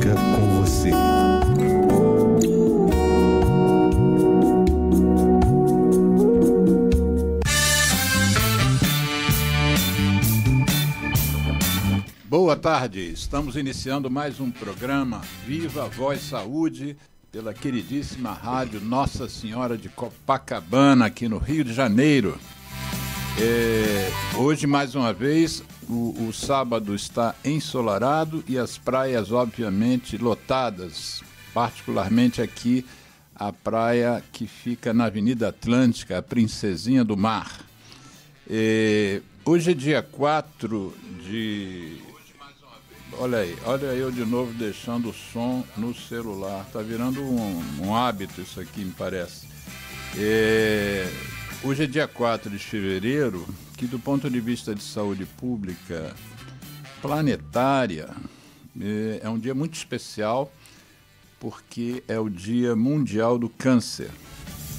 música com você. Boa tarde, estamos iniciando mais um programa Viva Voz Saúde pela queridíssima rádio Nossa Senhora de Copacabana, aqui no Rio de Janeiro. Hoje, mais uma vez, o sábado está ensolarado e as praias, obviamente, lotadas, particularmente aqui a praia que fica na Avenida Atlântica, a Princesinha do Mar. Hoje é dia 4 de... Olha aí, olha eu de novo deixando o som no celular. Está virando um hábito isso aqui, me parece. Hoje é dia 4 de fevereiro, que do ponto de vista de saúde pública planetária, é um dia muito especial, porque é o Dia Mundial do Câncer.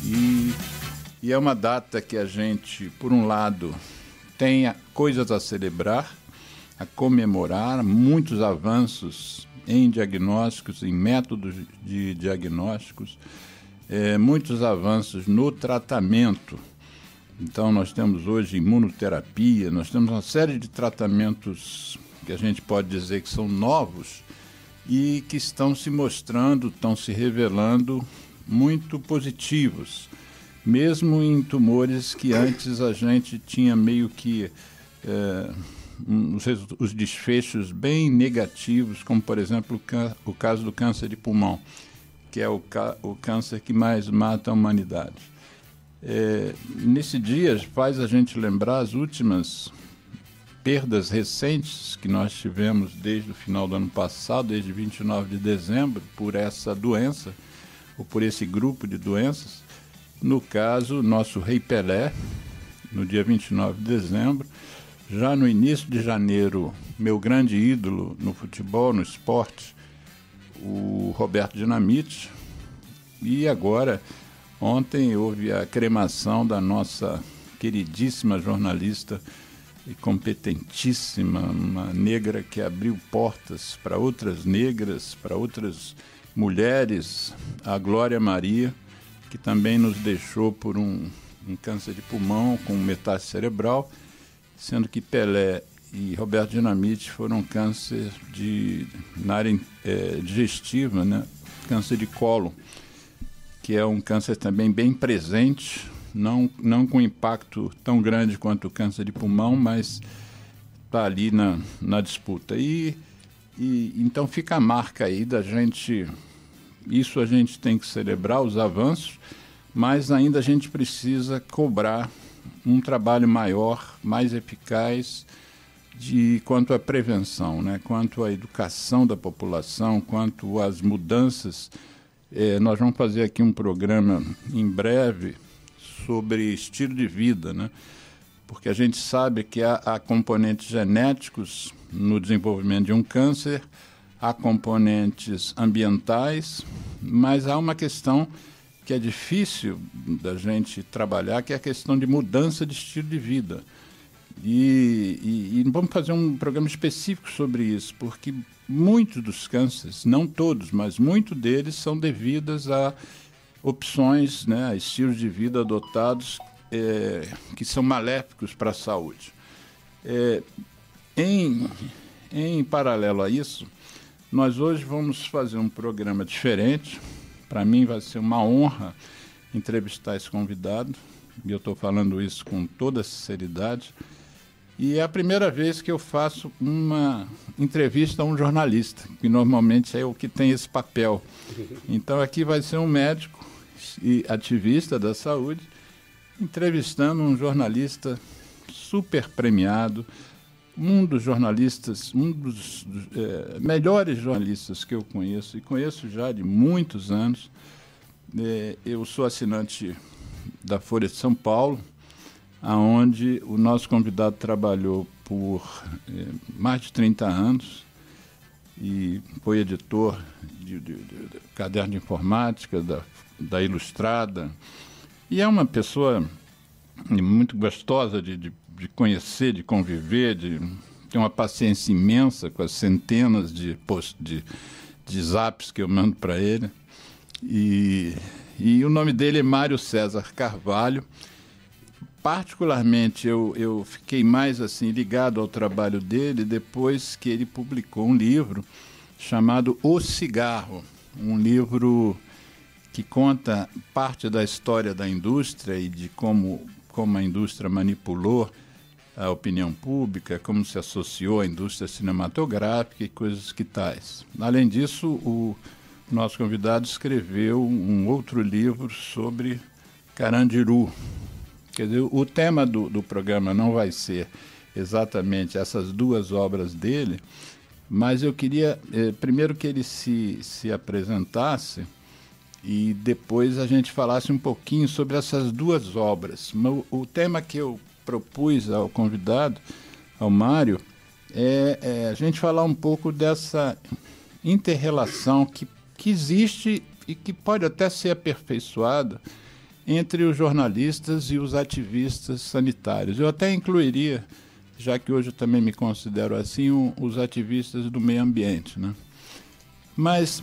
E é uma data que a gente, por um lado, tem coisas a celebrar, a comemorar, muitos avanços em diagnósticos, em métodos de diagnósticos, muitos avanços no tratamento. Então, nós temos hoje imunoterapia, nós temos uma série de tratamentos que a gente pode dizer que são novos e que estão se mostrando, estão se revelando muito positivos, mesmo em tumores que antes a gente tinha meio que os desfechos bem negativos, como, por exemplo, o caso do câncer de pulmão, que é o câncer que mais mata a humanidade. Nesse dia faz a gente lembrar as últimas perdas recentes que nós tivemos desde o final do ano passado, desde 29 de dezembro, por essa doença, ou por esse grupo de doenças. No caso, nosso Rei Pelé, no dia 29 de dezembro. Já no início de janeiro, meu grande ídolo no futebol, no esporte, o Roberto Dinamite. E agora, ontem, houve a cremação da nossa queridíssima jornalista e competentíssima, uma negra que abriu portas para outras negras, para outras mulheres, a Glória Maria, que também nos deixou por um câncer de pulmão com metástase cerebral, sendo que Pelé e Roberto Dinamite foram câncer na área digestiva, né? Câncer de colo, que é um câncer também bem presente, não com impacto tão grande quanto o câncer de pulmão, mas está ali na disputa. E então fica a marca aí da gente, isso a gente tem que celebrar, os avanços, mas ainda a gente precisa cobrar um trabalho maior, mais eficaz quanto à prevenção, né? Quanto à educação da população, quanto às mudanças. Nós vamos fazer aqui um programa em breve sobre estilo de vida, né? Porque a gente sabe que há componentes genéticos no desenvolvimento de um câncer, há componentes ambientais, mas há uma questão que é difícil da gente trabalhar, que é a questão de mudança de estilo de vida. E vamos fazer um programa específico sobre isso, porque muitos dos cânceres, não todos, mas muitos deles são devidos a opções, né, a estilos de vida adotados que são maléficos para a saúde. Em paralelo a isso, nós hoje vamos fazer um programa diferente. Para mim vai ser uma honra entrevistar esse convidado, e eu estou falando isso com toda sinceridade. E é a primeira vez que eu faço uma entrevista a um jornalista, que normalmente é o que tem esse papel. Então aqui vai ser um médico e ativista da saúde, entrevistando um jornalista super premiado, um dos jornalistas, um dos melhores jornalistas que eu conheço, e conheço já de muitos anos. Eu sou assinante da Folha de São Paulo, onde o nosso convidado trabalhou por mais de 30 anos e foi editor de caderno de informática, da Ilustrada, e é uma pessoa muito gostosa de conhecer, de conviver, tem uma paciência imensa com as centenas de de zaps que eu mando para ele. E o nome dele é Mário César Carvalho. Particularmente, eu fiquei mais assim ligado ao trabalho dele depois que ele publicou um livro chamado O Cigarro, um livro que conta parte da história da indústria e de como a indústria manipulou a opinião pública, como se associou à indústria cinematográfica e coisas que tais. Além disso, o nosso convidado escreveu um outro livro sobre Carandiru. Quer dizer, o tema do programa não vai ser exatamente essas duas obras dele, mas eu queria primeiro que ele se apresentasse e depois a gente falasse um pouquinho sobre essas duas obras. O tema que eu propus ao convidado, ao Mário, é a gente falar um pouco dessa inter-relação que existe e que pode até ser aperfeiçoada entre os jornalistas e os ativistas sanitários. Eu até incluiria, já que hoje eu também me considero assim, os ativistas do meio ambiente, né? Mas,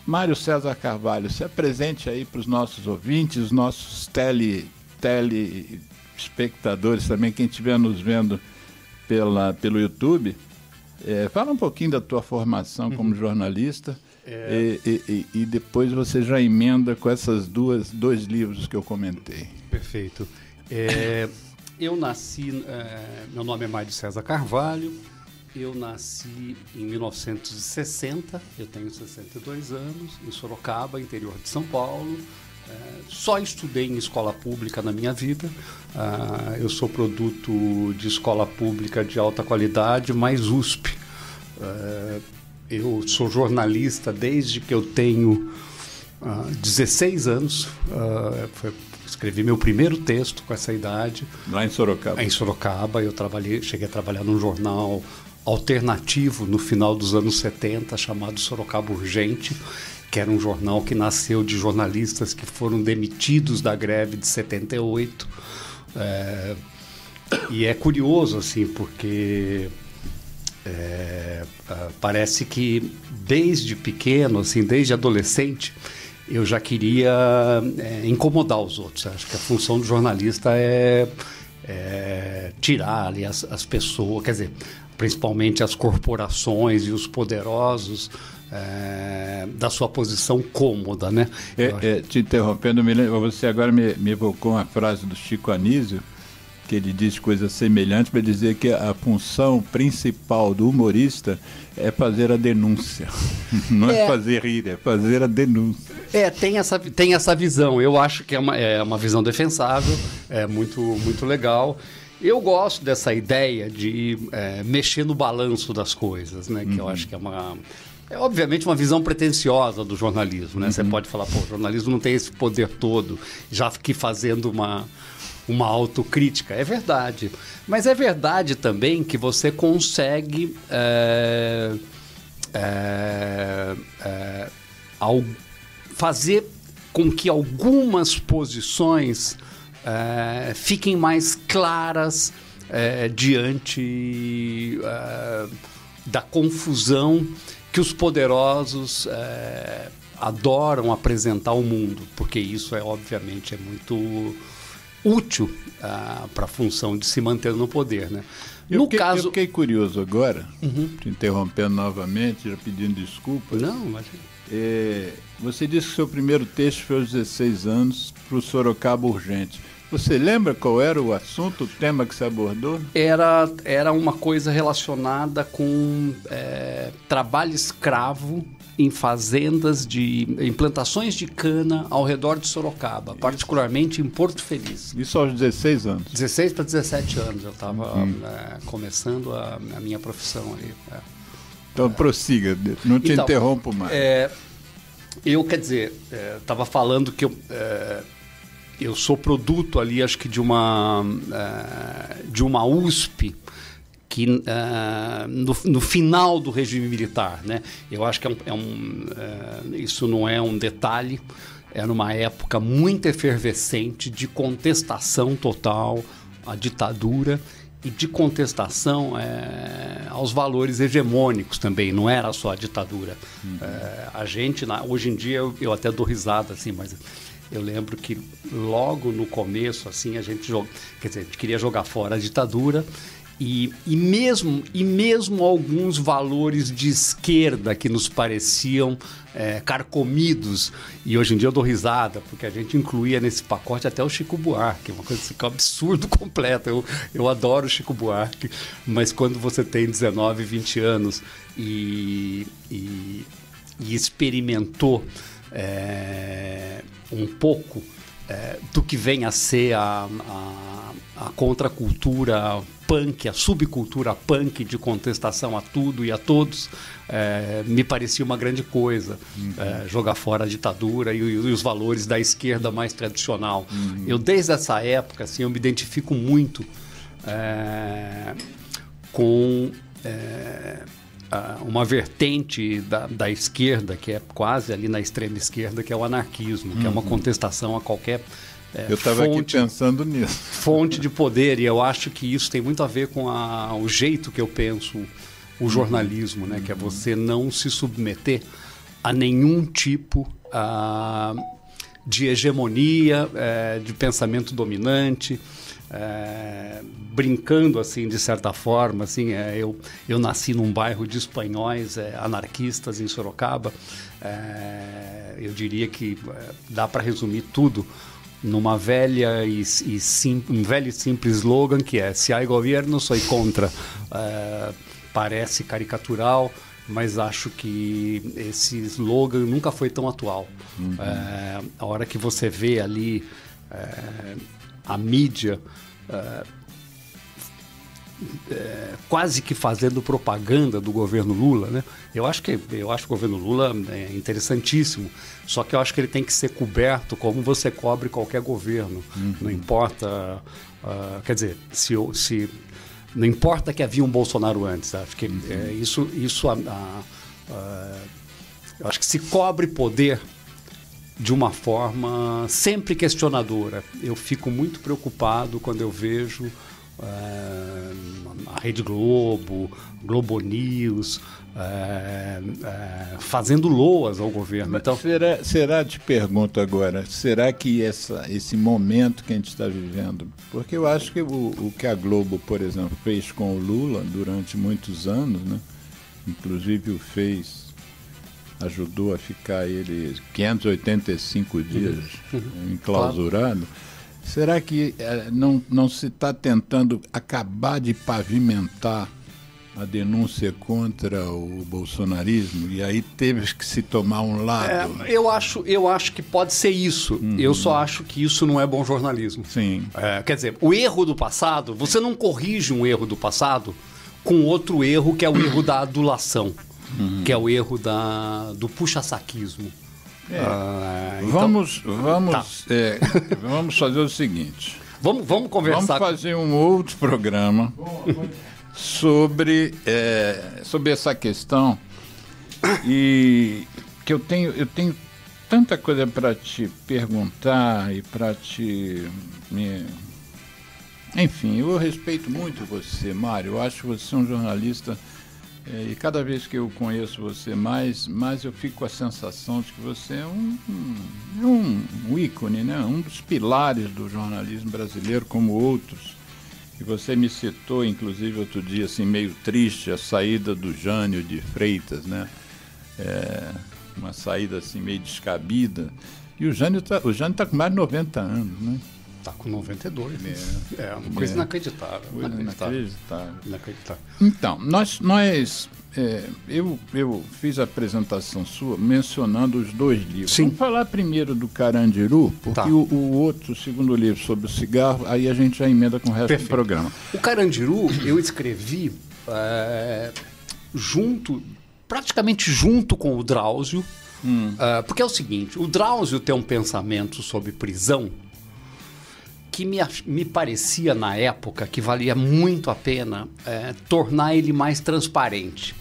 Mário César Carvalho, se apresente aí para os nossos ouvintes, os nossos telespectadores também, quem estiver nos vendo pelo YouTube. Fala um pouquinho da tua formação como jornalista. E depois você já emenda com essas dois livros que eu comentei. Perfeito. Eu nasci, meu nome é Mário César Carvalho, eu nasci em 1960, eu tenho 62 anos, em Sorocaba, interior de São Paulo. Só estudei em escola pública na minha vida. Eu sou produto de escola pública de alta qualidade, mais USP. Eu sou jornalista desde que eu tenho 16 anos. Escrevi meu primeiro texto com essa idade. Lá em Sorocaba? Em Sorocaba. Eu cheguei a trabalhar num jornal alternativo no final dos anos 70, chamado Sorocaba Urgente, que era um jornal que nasceu de jornalistas que foram demitidos da greve de 78. E é curioso, assim, porque... parece que desde pequeno, assim, desde adolescente, eu já queria incomodar os outros. Acho que a função do jornalista é tirar ali as pessoas, quer dizer, principalmente as corporações e os poderosos da sua posição cômoda, né? Te interrompendo, você agora me evocou uma frase do Chico Anísio, que ele diz coisas semelhantes, para dizer que a função principal do humorista é fazer a denúncia. Não é fazer rir, é fazer a denúncia. Tem essa visão. Eu acho que é uma visão defensável, é muito, muito legal. Eu gosto dessa ideia de mexer no balanço das coisas, né? Que eu acho que é obviamente uma visão pretensiosa do jornalismo, né? Você pode falar, o jornalismo não tem esse poder todo, já que fazendo uma autocrítica. É verdade. Mas é verdade também que você consegue fazer com que algumas posições fiquem mais claras diante da confusão que os poderosos adoram apresentar ao mundo, porque isso obviamente é muito útil para a função de se manter no poder, né? Eu fiquei curioso agora, te interrompendo novamente, já pedindo desculpas. Não, mas... Você disse que seu primeiro texto foi aos 16 anos para o Sorocaba Urgente. Você lembra qual era o assunto, o tema que você abordou? Era uma coisa relacionada com trabalho escravo em fazendas em plantações de cana ao redor de Sorocaba, particularmente em Porto Feliz. Isso aos 16 anos? 16 para 17 anos eu estava começando a minha profissão ali. Então prossiga, não te interrompo mais. Eu, quer dizer, estava falando que eu sou produto ali, acho que de uma USP, que no final do regime militar, né? Eu acho que isso não é um detalhe, era uma época muito efervescente de contestação total à ditadura e de contestação aos valores hegemônicos também, não era só a ditadura. A gente, hoje em dia, eu até dou risada, assim, mas eu lembro que logo no começo, assim, a gente queria jogar fora a ditadura e mesmo alguns valores de esquerda que nos pareciam carcomidos, e hoje em dia eu dou risada, porque a gente incluía nesse pacote até o Chico Buarque, uma coisa assim, que é um absurdo completo. Eu adoro o Chico Buarque, mas quando você tem 19, 20 anos e experimentou um pouco do que vem a ser a contracultura punk, a subcultura punk de contestação a tudo e a todos, me parecia uma grande coisa. Jogar fora a ditadura e os valores da esquerda mais tradicional. Eu, desde essa época, assim, eu me identifico muito com uma vertente da esquerda, que é quase ali na extrema esquerda, que é o anarquismo, que é uma contestação a qualquer eu estava aqui pensando nisso. Fonte de poder, e eu acho que isso tem muito a ver com o jeito que eu penso o jornalismo, né? Que é você não se submeter a nenhum tipo de hegemonia, de pensamento dominante, brincando, assim, de certa forma, assim, eu nasci num bairro de espanhóis anarquistas em Sorocaba. Eu diria que dá para resumir tudo numa velha um velho e simples slogan, que é: se há governo, sou contra. Parece caricatural, mas acho que esse slogan nunca foi tão atual. A hora que você vê ali a mídia quase que fazendo propaganda do governo Lula, né? Eu acho que o governo Lula é interessantíssimo, só que eu acho que ele tem que ser coberto como você cobre qualquer governo. Não importa, quer dizer, não importa que havia um Bolsonaro antes. Acho que eu acho que se cobre poder de uma forma sempre questionadora. Eu fico muito preocupado quando eu vejo a Rede Globo, Globo News, fazendo loas ao governo. Então, será, te pergunto agora, será que esse momento que a gente está vivendo, porque eu acho que o que a Globo, por exemplo, fez com o Lula durante muitos anos, né? Inclusive ajudou a ficar ele 585 dias enclausurado. Claro. Será que não se está tentando acabar de pavimentar a denúncia contra o bolsonarismo e aí teve que se tomar um lado? Eu acho que pode ser isso. Eu só acho que isso não é bom jornalismo. Sim. Quer dizer, o erro do passado, você não corrige um erro do passado com outro erro, que é o erro da adulação, que é o erro do puxa-saquismo. Vamos fazer o seguinte. Vamos conversar. Vamos fazer um outro programa sobre essa questão, e que eu tenho tanta coisa para te perguntar e para enfim, eu respeito muito você, Mário. Eu acho você um jornalista. E cada vez que eu conheço você mais eu fico com a sensação de que você é um ícone, né? Um dos pilares do jornalismo brasileiro, como outros. E você me citou, inclusive, outro dia, assim, meio triste, a saída do Jânio de Freitas, né? Uma saída assim, meio descabida. E o Jânio tá com mais de 90 anos, né? Está com 92. É uma coisa inacreditável. Inacreditável. Então, eu fiz a apresentação sua mencionando os dois livros. Sim. Vamos falar primeiro do Carandiru, porque o outro, o segundo livro sobre o cigarro, aí a gente já emenda com o resto do programa. O Carandiru eu escrevi praticamente junto com o Drauzio, porque é o seguinte: o Drauzio tem um pensamento sobre prisão que me parecia na época que valia muito a pena tornar ele mais transparente.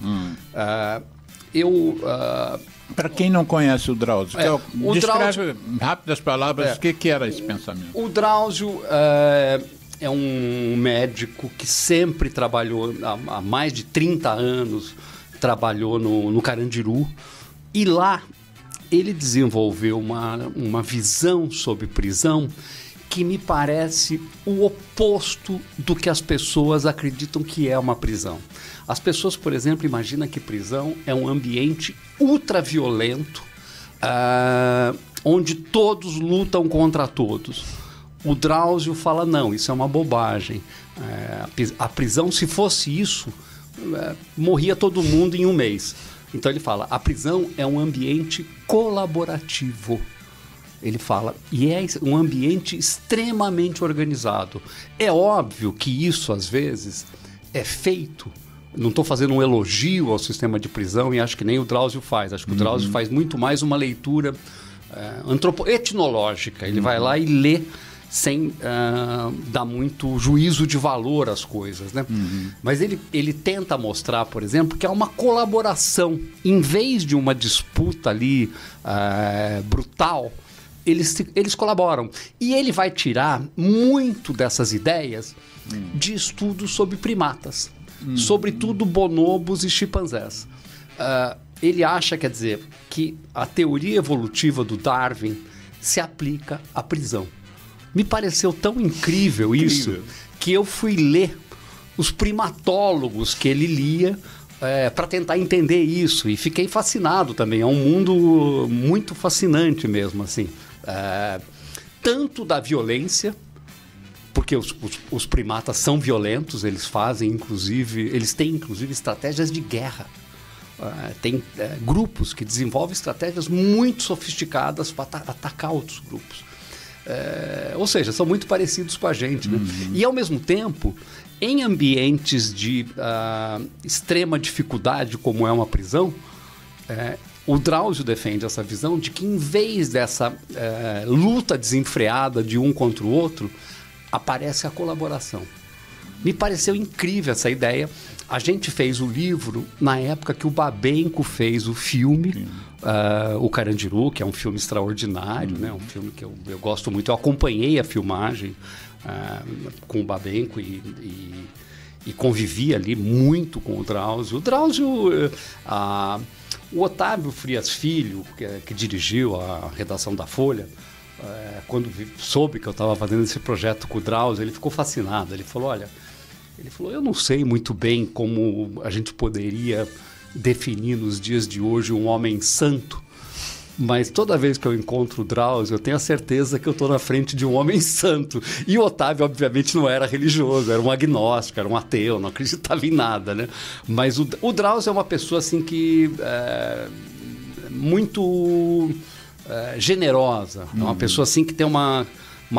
Para quem não conhece o Drauzio, descreve rápidas palavras o que era esse pensamento. O Drauzio é um médico que sempre trabalhou, há mais de 30 anos, trabalhou no Carandiru. E lá ele desenvolveu uma visão sobre prisão que me parece o oposto do que as pessoas acreditam que é uma prisão. As pessoas, por exemplo, imaginam que prisão é um ambiente ultraviolento, onde todos lutam contra todos. O Drauzio fala, não, isso é uma bobagem. A prisão, se fosse isso, morria todo mundo em um mês. Então ele fala, a prisão é um ambiente colaborativo. Ele fala, e é um ambiente extremamente organizado. É óbvio que isso, às vezes, é feito. Não estou fazendo um elogio ao sistema de prisão e acho que nem o Drauzio faz. Acho que o Drauzio faz muito mais uma leitura etnológica. Ele vai lá e lê sem dar muito juízo de valor às coisas, né? Mas ele tenta mostrar, por exemplo, que há uma colaboração. Em vez de uma disputa ali brutal, eles colaboram. E ele vai tirar muito dessas ideias de estudos sobre primatas, sobretudo bonobos e chimpanzés. Ele acha, quer dizer, que a teoria evolutiva do Darwin se aplica à prisão. Me pareceu tão incrível isso que eu fui ler os primatólogos que ele lia para tentar entender isso. E fiquei fascinado também. É um mundo muito fascinante mesmo, assim. Tanto da violência, porque os primatas são violentos, eles têm inclusive estratégias de guerra. Tem grupos que desenvolvem estratégias muito sofisticadas para atacar outros grupos. Ou seja, são muito parecidos com a gente, né? E ao mesmo tempo, em ambientes de extrema dificuldade, como é uma prisão, o Drauzio defende essa visão de que em vez dessa luta desenfreada de um contra o outro, aparece a colaboração. Me pareceu incrível essa ideia. A gente fez o livro na época que o Babenco fez o filme, O Carandiru, que é um filme extraordinário, né? Um filme que eu gosto muito. Eu acompanhei a filmagem com o Babenco e convivi ali muito com o Drauzio. O Drauzio, o Otávio Frias Filho, que dirigiu a redação da Folha, quando soube que eu estava fazendo esse projeto com o Drauzio, ele ficou fascinado. Ele falou, eu não sei muito bem como a gente poderia definir nos dias de hoje um homem santo, mas toda vez que eu encontro o Drauzio, eu tenho a certeza que eu estou na frente de um homem santo. E o Otávio, obviamente, não era religioso, era um agnóstico, era um ateu, não acreditava em nada, né? Mas o Drauzio é uma pessoa assim que muito generosa, é uma pessoa assim que tem uma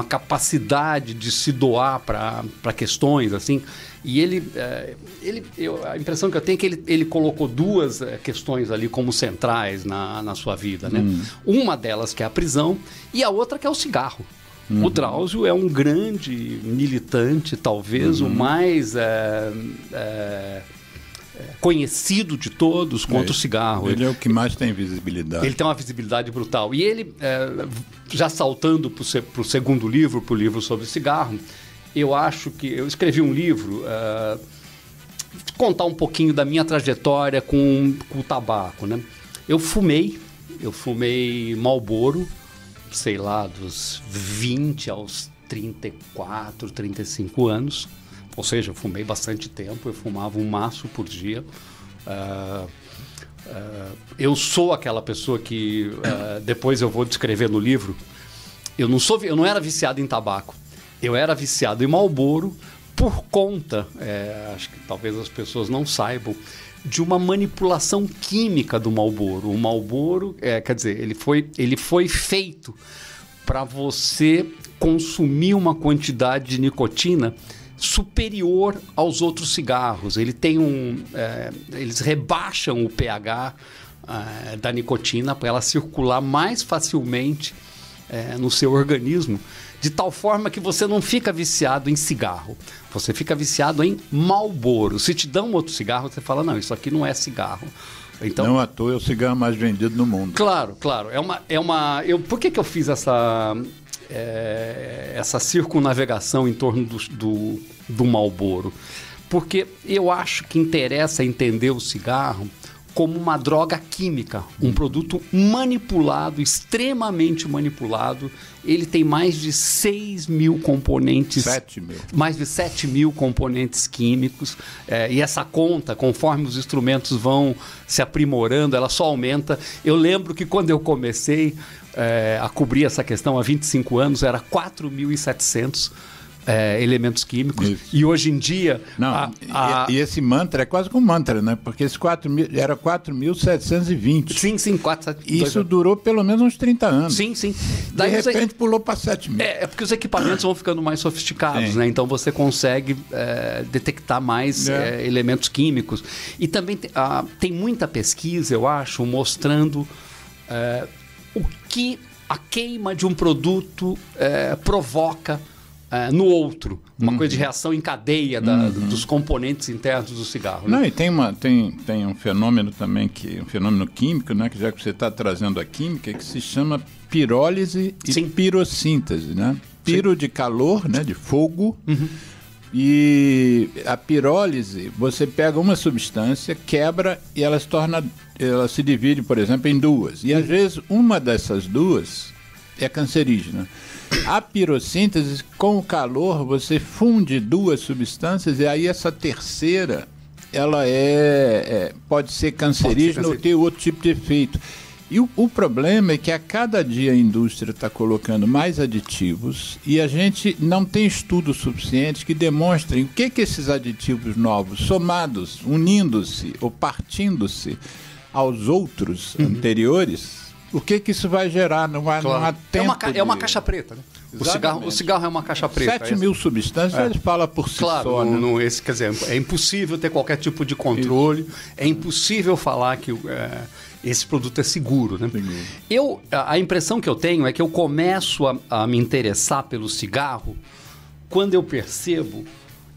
capacidade de se doar para questões, assim. E a impressão que eu tenho é que ele colocou duas questões ali como centrais na sua vida, né? Uma delas que é a prisão e a outra que é o cigarro. O Drauzio é um grande militante, talvez o mais conhecido de todos contra o cigarro. Ele é o que mais tem visibilidade. Ele tem uma visibilidade brutal. E ele, já saltando para o segundo livro, para o livro sobre cigarro, eu acho que eu escrevi um livro, contar um pouquinho da minha trajetória com o tabaco, né? Eu fumei Marlboro, sei lá, dos 20 aos 34, 35 anos. Ou seja, eu fumei bastante tempo, eu fumava um maço por dia. Eu sou aquela pessoa que, depois eu vou descrever no livro, eu não era viciado em tabaco. Eu era viciado em Marlboro por conta, acho que talvez as pessoas não saibam, de uma manipulação química do Marlboro. O Marlboro, quer dizer, ele foi feito para você consumir uma quantidade de nicotina superior aos outros cigarros. Ele tem eles rebaixam o pH da nicotina para ela circular mais facilmente no seu organismo, de tal forma que você não fica viciado em cigarro, você fica viciado em Marlboro. Se te dão outro cigarro, você fala, não, isso aqui não é cigarro. Então, não à toa é o cigarro mais vendido no mundo. Claro. Por que eu fiz essa circunnavegação em torno do Marlboro? Porque eu acho que interessa entender o cigarro como uma droga química, um produto manipulado, extremamente manipulado. Ele tem mais de 6 mil componentes. 7 mil. Mais de 7 mil componentes químicos. E essa conta, conforme os instrumentos vão se aprimorando, ela só aumenta. Eu lembro que quando eu comecei a cobrir essa questão há 25 anos, era 4.700 elementos químicos. Isso. E hoje em dia... Não, e esse mantra é quase como mantra, né? Porque esse 4.000 era 4.720. Sim, 4.720. Isso durou pelo menos uns 30 anos. Sim. Daí, de repente pulou para 7 mil. É porque os equipamentos vão ficando mais sofisticados, né? Então você consegue detectar mais elementos químicos. E também tem muita pesquisa, eu acho, mostrando o que a queima de um produto provoca no outro, uma coisa de reação em cadeia dos componentes internos do cigarro. Né? Não, e tem um fenômeno também, um fenômeno químico, né, que já que você está trazendo a química, que se chama pirólise e pirossíntese. Né? Piro de calor, né, de fogo, e a pirólise, você pega uma substância, quebra e ela se divide, por exemplo, em duas. E às vezes uma dessas duas é cancerígena. A pirossíntese, com o calor, você funde duas substâncias e aí essa terceira, ela pode ser cancerígena ou ter outro tipo de efeito. E o problema é que a cada dia a indústria está colocando mais aditivos e a gente não tem estudos suficientes que demonstrem o que esses aditivos novos, somados, unindo-se ou partindo-se aos outros anteriores, o que isso vai gerar? Não há tempo. É uma caixa preta, né? O cigarro é uma caixa preta. 7 mil substâncias, ele fala por si só. Quer dizer, é impossível ter qualquer tipo de controle, é impossível falar que esse produto é seguro, né? A impressão que eu tenho é que eu começo a me interessar pelo cigarro quando eu percebo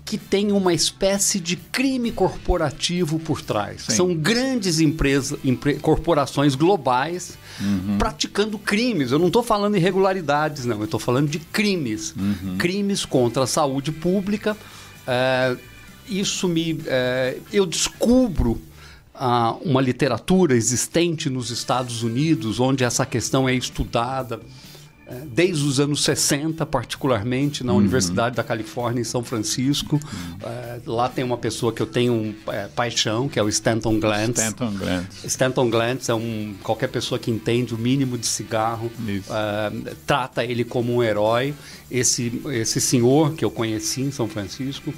que tem uma espécie de crime corporativo por trás. Sim. São grandes corporações globais praticando crimes. Eu não estou falando irregularidades, não. Eu estou falando de crimes. Crimes contra a saúde pública. Eu descubro uma literatura existente nos Estados Unidos onde essa questão é estudada desde os anos 60, particularmente, na Universidade da Califórnia, em São Francisco. Lá tem uma pessoa que eu tenho paixão, que é o Stanton Glantz. Stanton Glantz é qualquer pessoa que entende o mínimo de cigarro, trata ele como um herói. Esse senhor que eu conheci em São Francisco,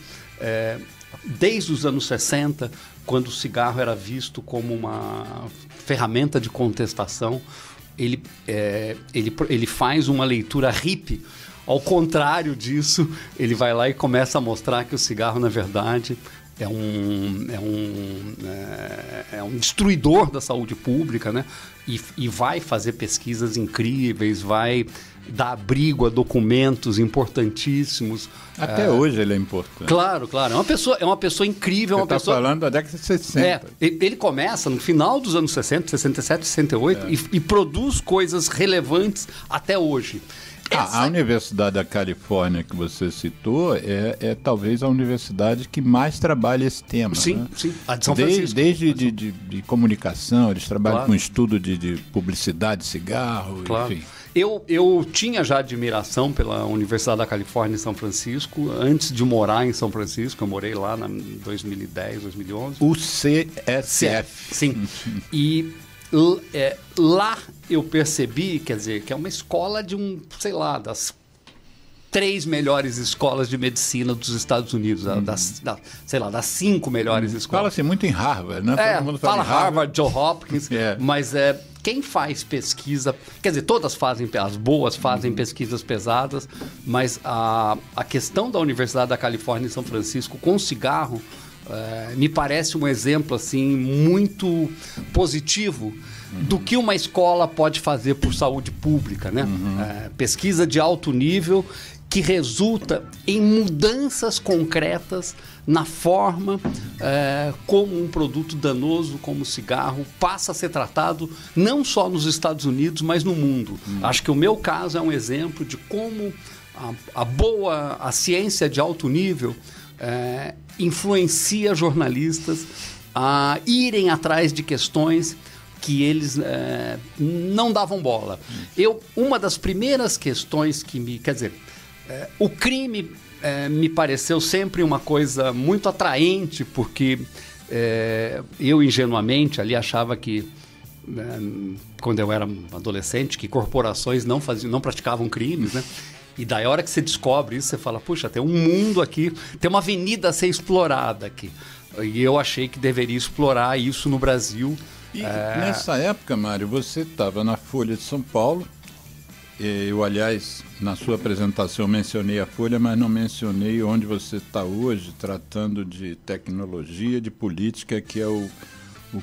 desde os anos 60, quando o cigarro era visto como uma ferramenta de contestação, ele faz uma leitura hippie. Ao contrário disso, ele vai lá e começa a mostrar que o cigarro, na verdade, é um destruidor da saúde pública, né? E vai fazer pesquisas incríveis, vai dar abrigo a documentos importantíssimos. Até hoje ele é importante. Claro. É uma pessoa incrível. Você está falando da década de 60. Ele começa no final dos anos 60, 67, 68, e produz coisas relevantes até hoje. A Universidade da Califórnia que você citou é talvez a universidade que mais trabalha esse tema. Sim, né? sim. A de São Francisco. Desde de comunicação, eles trabalham com estudo de publicidade de cigarro, enfim. Eu tinha já admiração pela Universidade da Califórnia em São Francisco, antes de morar em São Francisco. Eu morei lá em 2010, 2011. O CSF. Sim. E lá eu percebi, quer dizer, que é uma escola de das 3 melhores escolas de medicina dos Estados Unidos, das 5 melhores escolas. Fala-se muito em Harvard, né? Todo mundo fala Harvard, Johns Hopkins, mas quem faz pesquisa, quer dizer, todas fazem, as boas fazem pesquisas pesadas, mas a questão da Universidade da Califórnia em São Francisco com cigarro me parece um exemplo assim muito positivo do que uma escola pode fazer por saúde pública, né? Pesquisa de alto nível que resulta em mudanças concretas na forma como um produto danoso, como o cigarro, passa a ser tratado não só nos Estados Unidos, mas no mundo. Acho que o meu caso é um exemplo de como a ciência de alto nível influencia jornalistas a irem atrás de questões que eles não davam bola. Uma das primeiras questões que quer dizer, o crime me pareceu sempre uma coisa muito atraente, porque eu ingenuamente ali achava que, quando eu era adolescente, que corporações não praticavam crimes, né? E daí a hora que você descobre isso, você fala, puxa, tem um mundo aqui, tem uma avenida a ser explorada aqui. E eu achei que deveria explorar isso no Brasil. E nessa época, Mário, você estava na Folha de São Paulo. Eu, aliás, na sua apresentação mencionei a Folha, mas não mencionei onde você está hoje, tratando de tecnologia, de política, que é o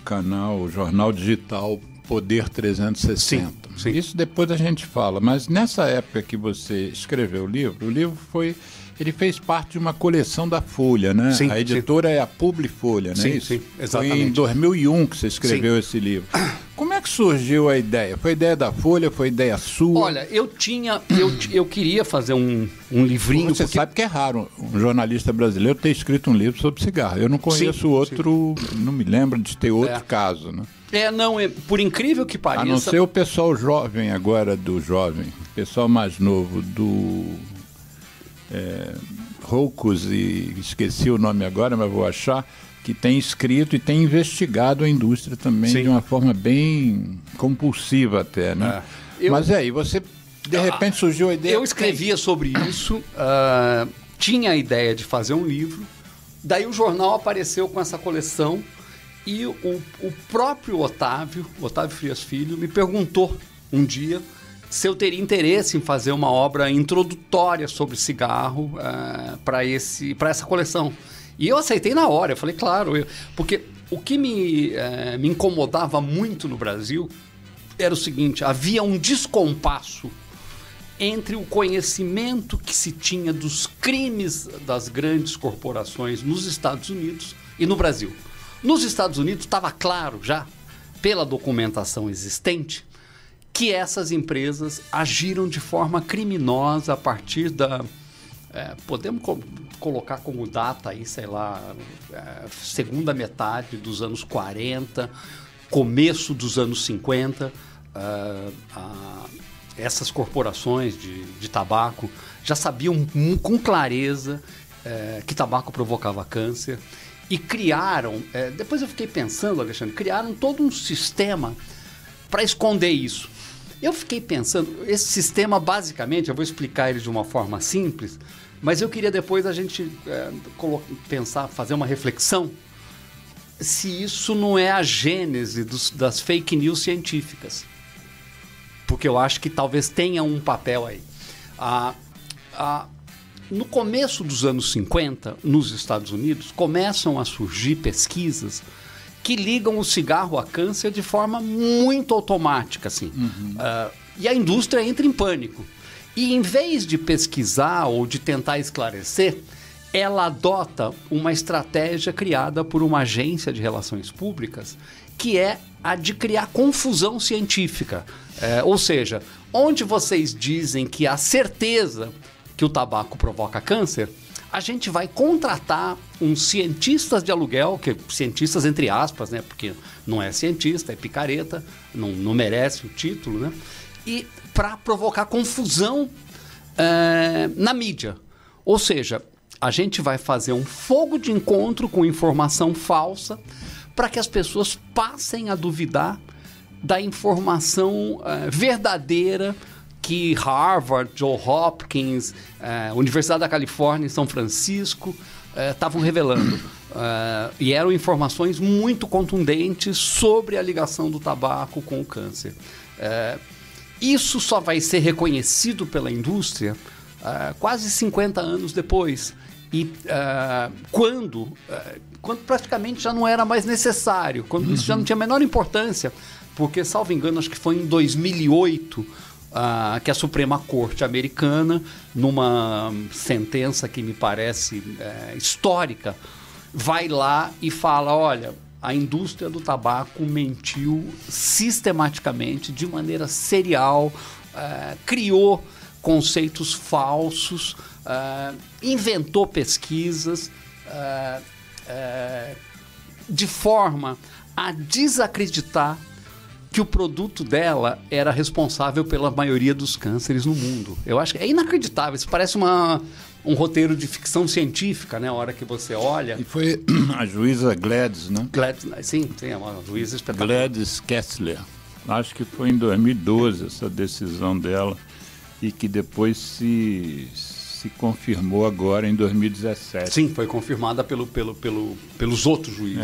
canal, o jornal digital Poder 360. Sim. Isso depois a gente fala, mas nessa época que você escreveu o livro ele fez parte de uma coleção da Folha, né? Sim, a editora é a Publifolha, não é isso? Sim, exatamente. Foi em 2001 que você escreveu esse livro. Como é que surgiu a ideia? Foi ideia da Folha? Foi ideia sua? Olha, eu queria fazer um livrinho. Você sabe que é raro um jornalista brasileiro ter escrito um livro sobre cigarro. Eu não conheço outro, não me lembro de ter outro caso, né? Por incrível que pareça... A não ser o pessoal jovem agora, o pessoal mais novo do Roucos, e esqueci o nome agora, mas vou achar, que tem escrito e tem investigado a indústria também de uma forma bem compulsiva até, né? Mas aí, você, de repente, surgiu a ideia... Eu escrevia sobre isso, tinha a ideia de fazer um livro, daí o jornal apareceu com essa coleção. E o próprio Otávio Frias Filho, me perguntou um dia se eu teria interesse em fazer uma obra introdutória sobre cigarro para essa coleção. E eu aceitei na hora, eu falei, claro, porque o que me incomodava muito no Brasil era o seguinte: havia um descompasso entre o conhecimento que se tinha dos crimes das grandes corporações nos Estados Unidos e no Brasil. Nos Estados Unidos estava claro já, pela documentação existente, que essas empresas agiram de forma criminosa a partir da... podemos colocar como data aí, sei lá, segunda metade dos anos 40, começo dos anos 50, essas corporações de tabaco já sabiam com clareza que tabaco provocava câncer. E criaram, depois eu fiquei pensando, Alexandre, criaram todo um sistema para esconder isso. Eu fiquei pensando, esse sistema basicamente, eu vou explicar ele de uma forma simples, mas eu queria depois a gente pensar, fazer uma reflexão, se isso não é a gênese das fake news científicas. Porque eu acho que talvez tenha um papel aí. No começo dos anos 50, nos Estados Unidos, começam a surgir pesquisas que ligam o cigarro a câncer de forma muito automática, assim. E a indústria entra em pânico. E em vez de pesquisar ou de tentar esclarecer, ela adota uma estratégia criada por uma agência de relações públicas, que é a de criar confusão científica. Ou seja, onde vocês dizem que há certeza que o tabaco provoca câncer, a gente vai contratar uns cientistas de aluguel, cientistas entre aspas, né? Porque não é cientista, é picareta, não merece o título, né? E para provocar confusão na mídia. Ou seja, a gente vai fazer um fogo de encontro com informação falsa para que as pessoas passem a duvidar da informação verdadeira que Harvard, Johns Hopkins, Universidade da Califórnia em São Francisco estavam revelando. E eram informações muito contundentes sobre a ligação do tabaco com o câncer. Isso só vai ser reconhecido pela indústria quase 50 anos depois. E quando praticamente já não era mais necessário, quando isso já não tinha a menor importância, porque, salvo engano, acho que foi em 2008, que a Suprema Corte americana, numa sentença que me parece histórica, vai lá e fala, olha, a indústria do tabaco mentiu sistematicamente, de maneira serial, criou conceitos falsos, inventou pesquisas de forma a desacreditar que o produto dela era responsável pela maioria dos cânceres no mundo. Eu acho que é inacreditável. Isso parece um roteiro de ficção científica, né? A hora que você olha... E foi a juíza Gladys, né? Gladys, sim, é uma juíza espetacular. Gladys Kessler. Acho que foi em 2012 essa decisão dela e que depois se confirmou agora em 2017. Sim, foi confirmada pelos outros juízes.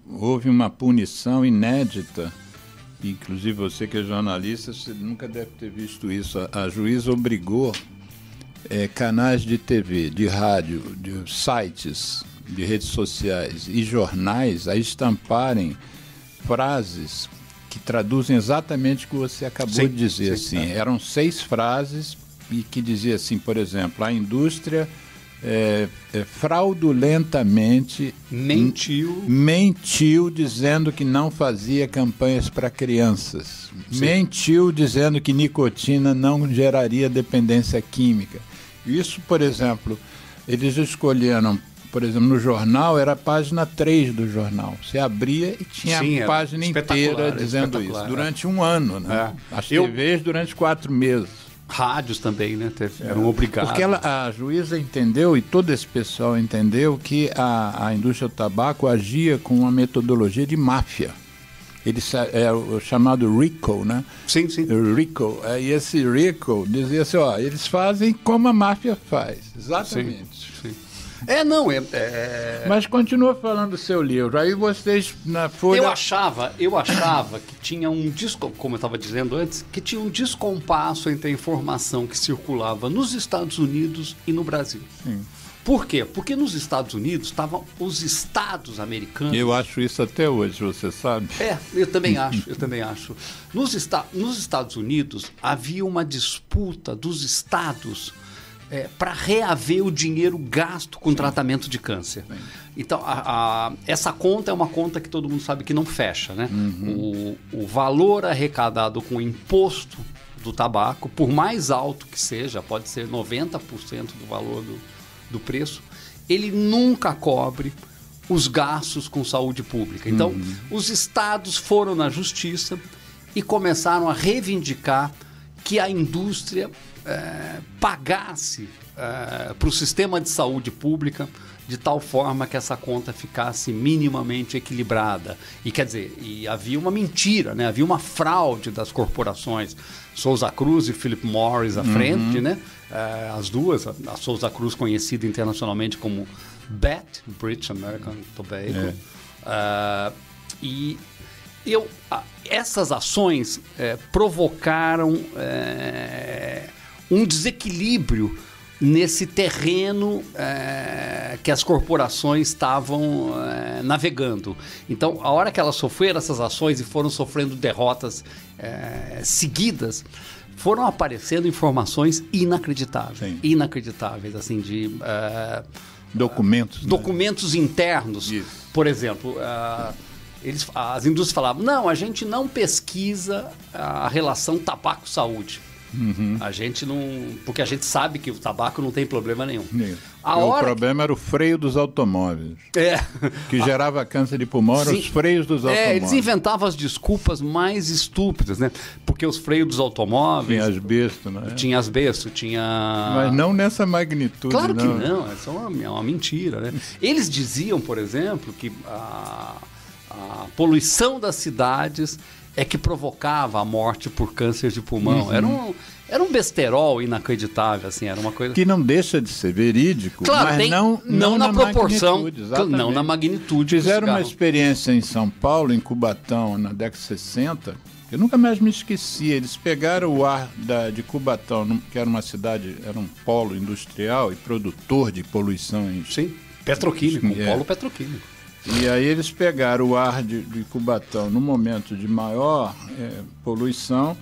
Houve uma punição inédita, inclusive você que é jornalista, você nunca deve ter visto isso. A juíza obrigou canais de TV, de rádio, de sites, de redes sociais e jornais a estamparem frases que traduzem exatamente o que você acabou de dizer. Assim. Eram 6 frases e que dizia assim, por exemplo, a indústria fraudulentamente mentiu dizendo que não fazia campanhas para crianças. Sim. Mentiu dizendo que nicotina não geraria dependência química. Isso, por exemplo, eles escolheram, por exemplo, no jornal, era a página 3 do jornal. Você abria e tinha a página inteira dizendo isso. Durante um ano, né? As TVs durante 4 meses. Rádios também, né? Eram obrigados. Porque a juíza entendeu, e todo esse pessoal entendeu, que a indústria do tabaco agia com uma metodologia de máfia. É o chamado RICO, né? Sim. RICO. E esse RICO dizia assim, eles fazem como a máfia faz. Exatamente. Sim. Mas continua falando do seu livro. Aí vocês na Folha... Eu achava que tinha como eu estava dizendo antes, que tinha um descompasso entre a informação que circulava nos Estados Unidos e no Brasil. Sim. Por quê? Porque nos Estados Unidos estavam os estados americanos... Eu acho isso até hoje, você sabe? Eu também acho. Nos Estados Unidos havia uma disputa dos estados para reaver o dinheiro gasto com tratamento de câncer. Sim. Então, essa conta é uma conta que todo mundo sabe que não fecha, né? Uhum. O valor arrecadado com o imposto do tabaco, por mais alto que seja, pode ser 90% do valor do preço, ele nunca cobre os gastos com saúde pública. Então, os estados foram na justiça e começaram a reivindicar que a indústria pagasse para o sistema de saúde pública de tal forma que essa conta ficasse minimamente equilibrada. E quer dizer, havia uma mentira, né? Havia uma fraude das corporações. Souza Cruz e Philip Morris à frente, né? As duas, a Souza Cruz conhecida internacionalmente como BAT, British American Tobacco. Essas ações provocaram um desequilíbrio nesse terreno que as corporações estavam navegando. Então, a hora que elas sofreram essas ações e foram sofrendo derrotas seguidas, foram aparecendo informações inacreditáveis, assim, de documentos internos. Isso. Por exemplo, as indústrias falavam, não, a gente não pesquisa a relação tabaco-saúde. Uhum. A gente não... Porque a gente sabe que o tabaco não tem problema nenhum. O problema era o freio dos automóveis. Que gerava câncer de pulmão, eram os freios dos automóveis. Eles inventavam as desculpas mais estúpidas, né? Porque os freios dos automóveis... Tinha asbesto, né? Tinha asbesto, tinha... Mas não nessa magnitude, claro que não. Isso é uma mentira, né? Eles diziam, por exemplo, que a poluição das cidades é que provocava a morte por câncer de pulmão. Uhum. Era um besterol inacreditável, assim, era uma coisa... Que não deixa de ser verídico, claro, mas não na proporção, não na magnitude. Fizeram uma experiência em São Paulo, em Cubatão, na década de 60, eu nunca mais me esqueci. Eles pegaram o ar de Cubatão, que era uma cidade, era um polo industrial e produtor de poluição. Sim, petroquímico, um polo petroquímico. E aí eles pegaram o ar de Cubatão no momento de maior poluição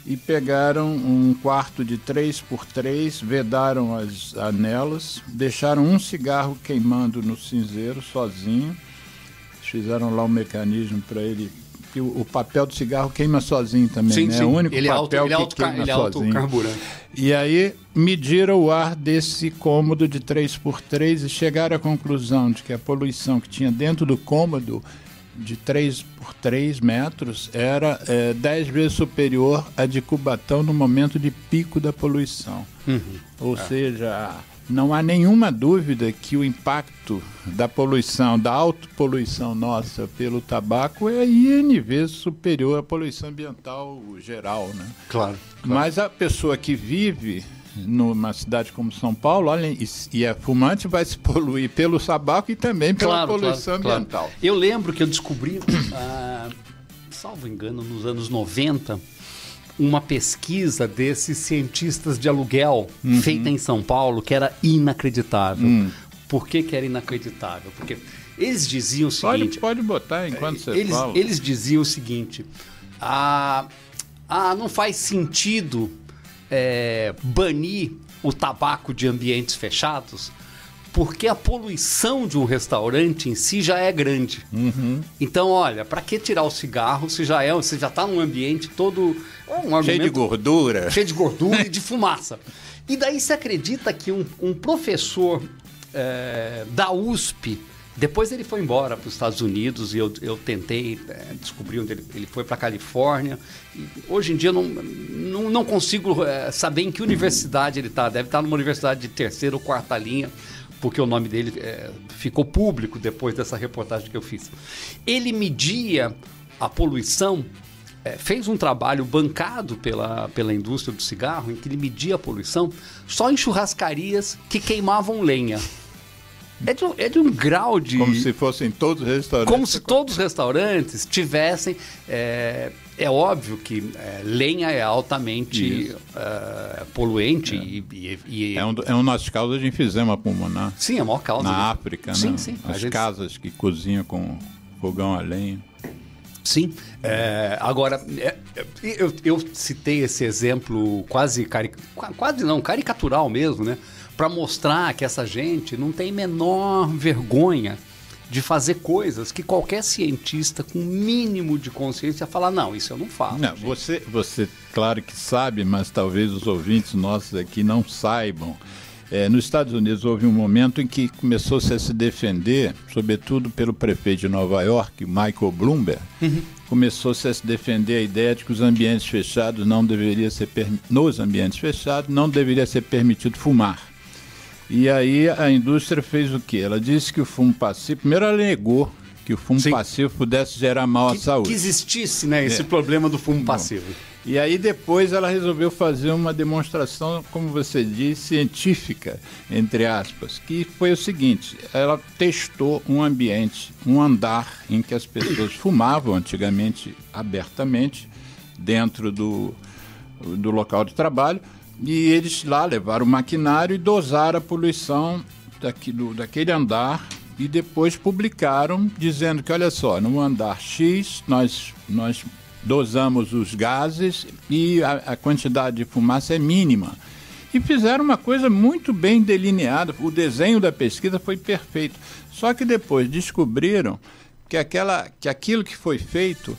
e pegaram um quarto de 3x3, vedaram as anelas, deixaram um cigarro queimando no cinzeiro sozinho, fizeram lá um mecanismo para ele, que o papel do cigarro queima sozinho também, sim, né? Sim. É o único ele papel que queima ele sozinho. autocarburante. E aí mediram o ar desse cômodo de 3x3 e chegaram à conclusão de que a poluição que tinha dentro do cômodo de 3x3 metros era 10 vezes superior à de Cubatão no momento de pico da poluição. Ou seja, não há nenhuma dúvida que o impacto da poluição, da autopoluição nossa pelo tabaco é N vezes superior à poluição ambiental geral, né? Claro. Mas a pessoa que vive numa cidade como São Paulo, olha, e é fumante, vai se poluir pelo tabaco e também pela poluição ambiental. Eu lembro que eu descobri, salvo engano, nos anos 90, uma pesquisa desses cientistas de aluguel feita em São Paulo, que era inacreditável. Por que era inacreditável? Porque eles diziam o seguinte... Pode botar enquanto você fala. Eles diziam o seguinte, não faz sentido banir o tabaco de ambientes fechados, porque a poluição de um restaurante em si já é grande. Então, olha, para que tirar o cigarro se já está num ambiente todo... cheio de gordura. Cheio de gordura e de fumaça. E daí se acredita que um professor da USP, depois ele foi embora para os Estados Unidos e eu tentei descobrir onde ele foi, para a Califórnia. E hoje em dia eu não consigo saber em que universidade ele está. Deve estar numa universidade de terceira ou quarta linha, porque o nome dele ficou público depois dessa reportagem que eu fiz. Ele media a poluição, fez um trabalho bancado pela indústria do cigarro, em que ele media a poluição só em churrascarias que queimavam lenha. É de um grau de... Como se fossem todos os restaurantes. Como se todos os restaurantes tivessem... É óbvio que lenha é altamente poluente e é uma das causas de enfisema pulmonar. Sim, é a maior causa. Na África, sim, né? Sim. As casas que cozinham com fogão a lenha. Sim. Agora, eu citei esse exemplo quase caricatural mesmo, né? Para mostrar que essa gente não tem menor vergonha de fazer coisas que qualquer cientista com mínimo de consciência fala, não, isso eu não faço. Não, você claro que sabe, mas talvez os ouvintes nossos aqui não saibam. Nos Estados Unidos houve um momento em que começou-se a se defender, sobretudo pelo prefeito de Nova York, Michael Bloomberg, começou-se a se defender a ideia de que nos ambientes fechados não deveria ser permitido fumar. E aí a indústria fez o quê? Ela disse que o fumo passivo... Primeiro ela negou que o fumo passivo pudesse gerar mal à saúde. Que existisse, né, esse problema do fumo passivo. E aí depois ela resolveu fazer uma demonstração, como você diz, científica, entre aspas, que foi o seguinte: ela testou um ambiente, um andar em que as pessoas fumavam antigamente abertamente dentro do local de trabalho, e eles lá levaram o maquinário e dosaram a poluição daquele andar e depois publicaram dizendo que, olha só, no andar X nós dosamos os gases e a quantidade de fumaça é mínima. E fizeram uma coisa muito bem delineada, o desenho da pesquisa foi perfeito. Só que depois descobriram que aquilo que foi feito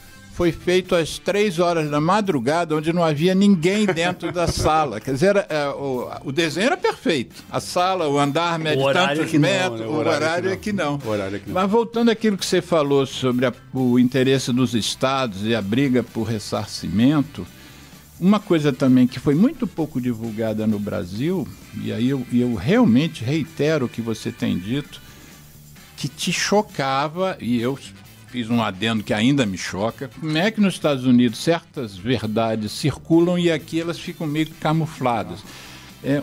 às 3 horas da madrugada, onde não havia ninguém dentro da sala. Quer dizer, o desenho era perfeito. A sala, o andar mede tantos metros, o horário é que não. Mas voltando àquilo que você falou sobre o interesse dos estados e a briga por ressarcimento, uma coisa também que foi muito pouco divulgada no Brasil, e aí eu realmente reitero o que você tem dito, que te chocava, e eu fiz um adendo que ainda me choca, como é que nos Estados Unidos certas verdades circulam e aqui elas ficam meio camufladas.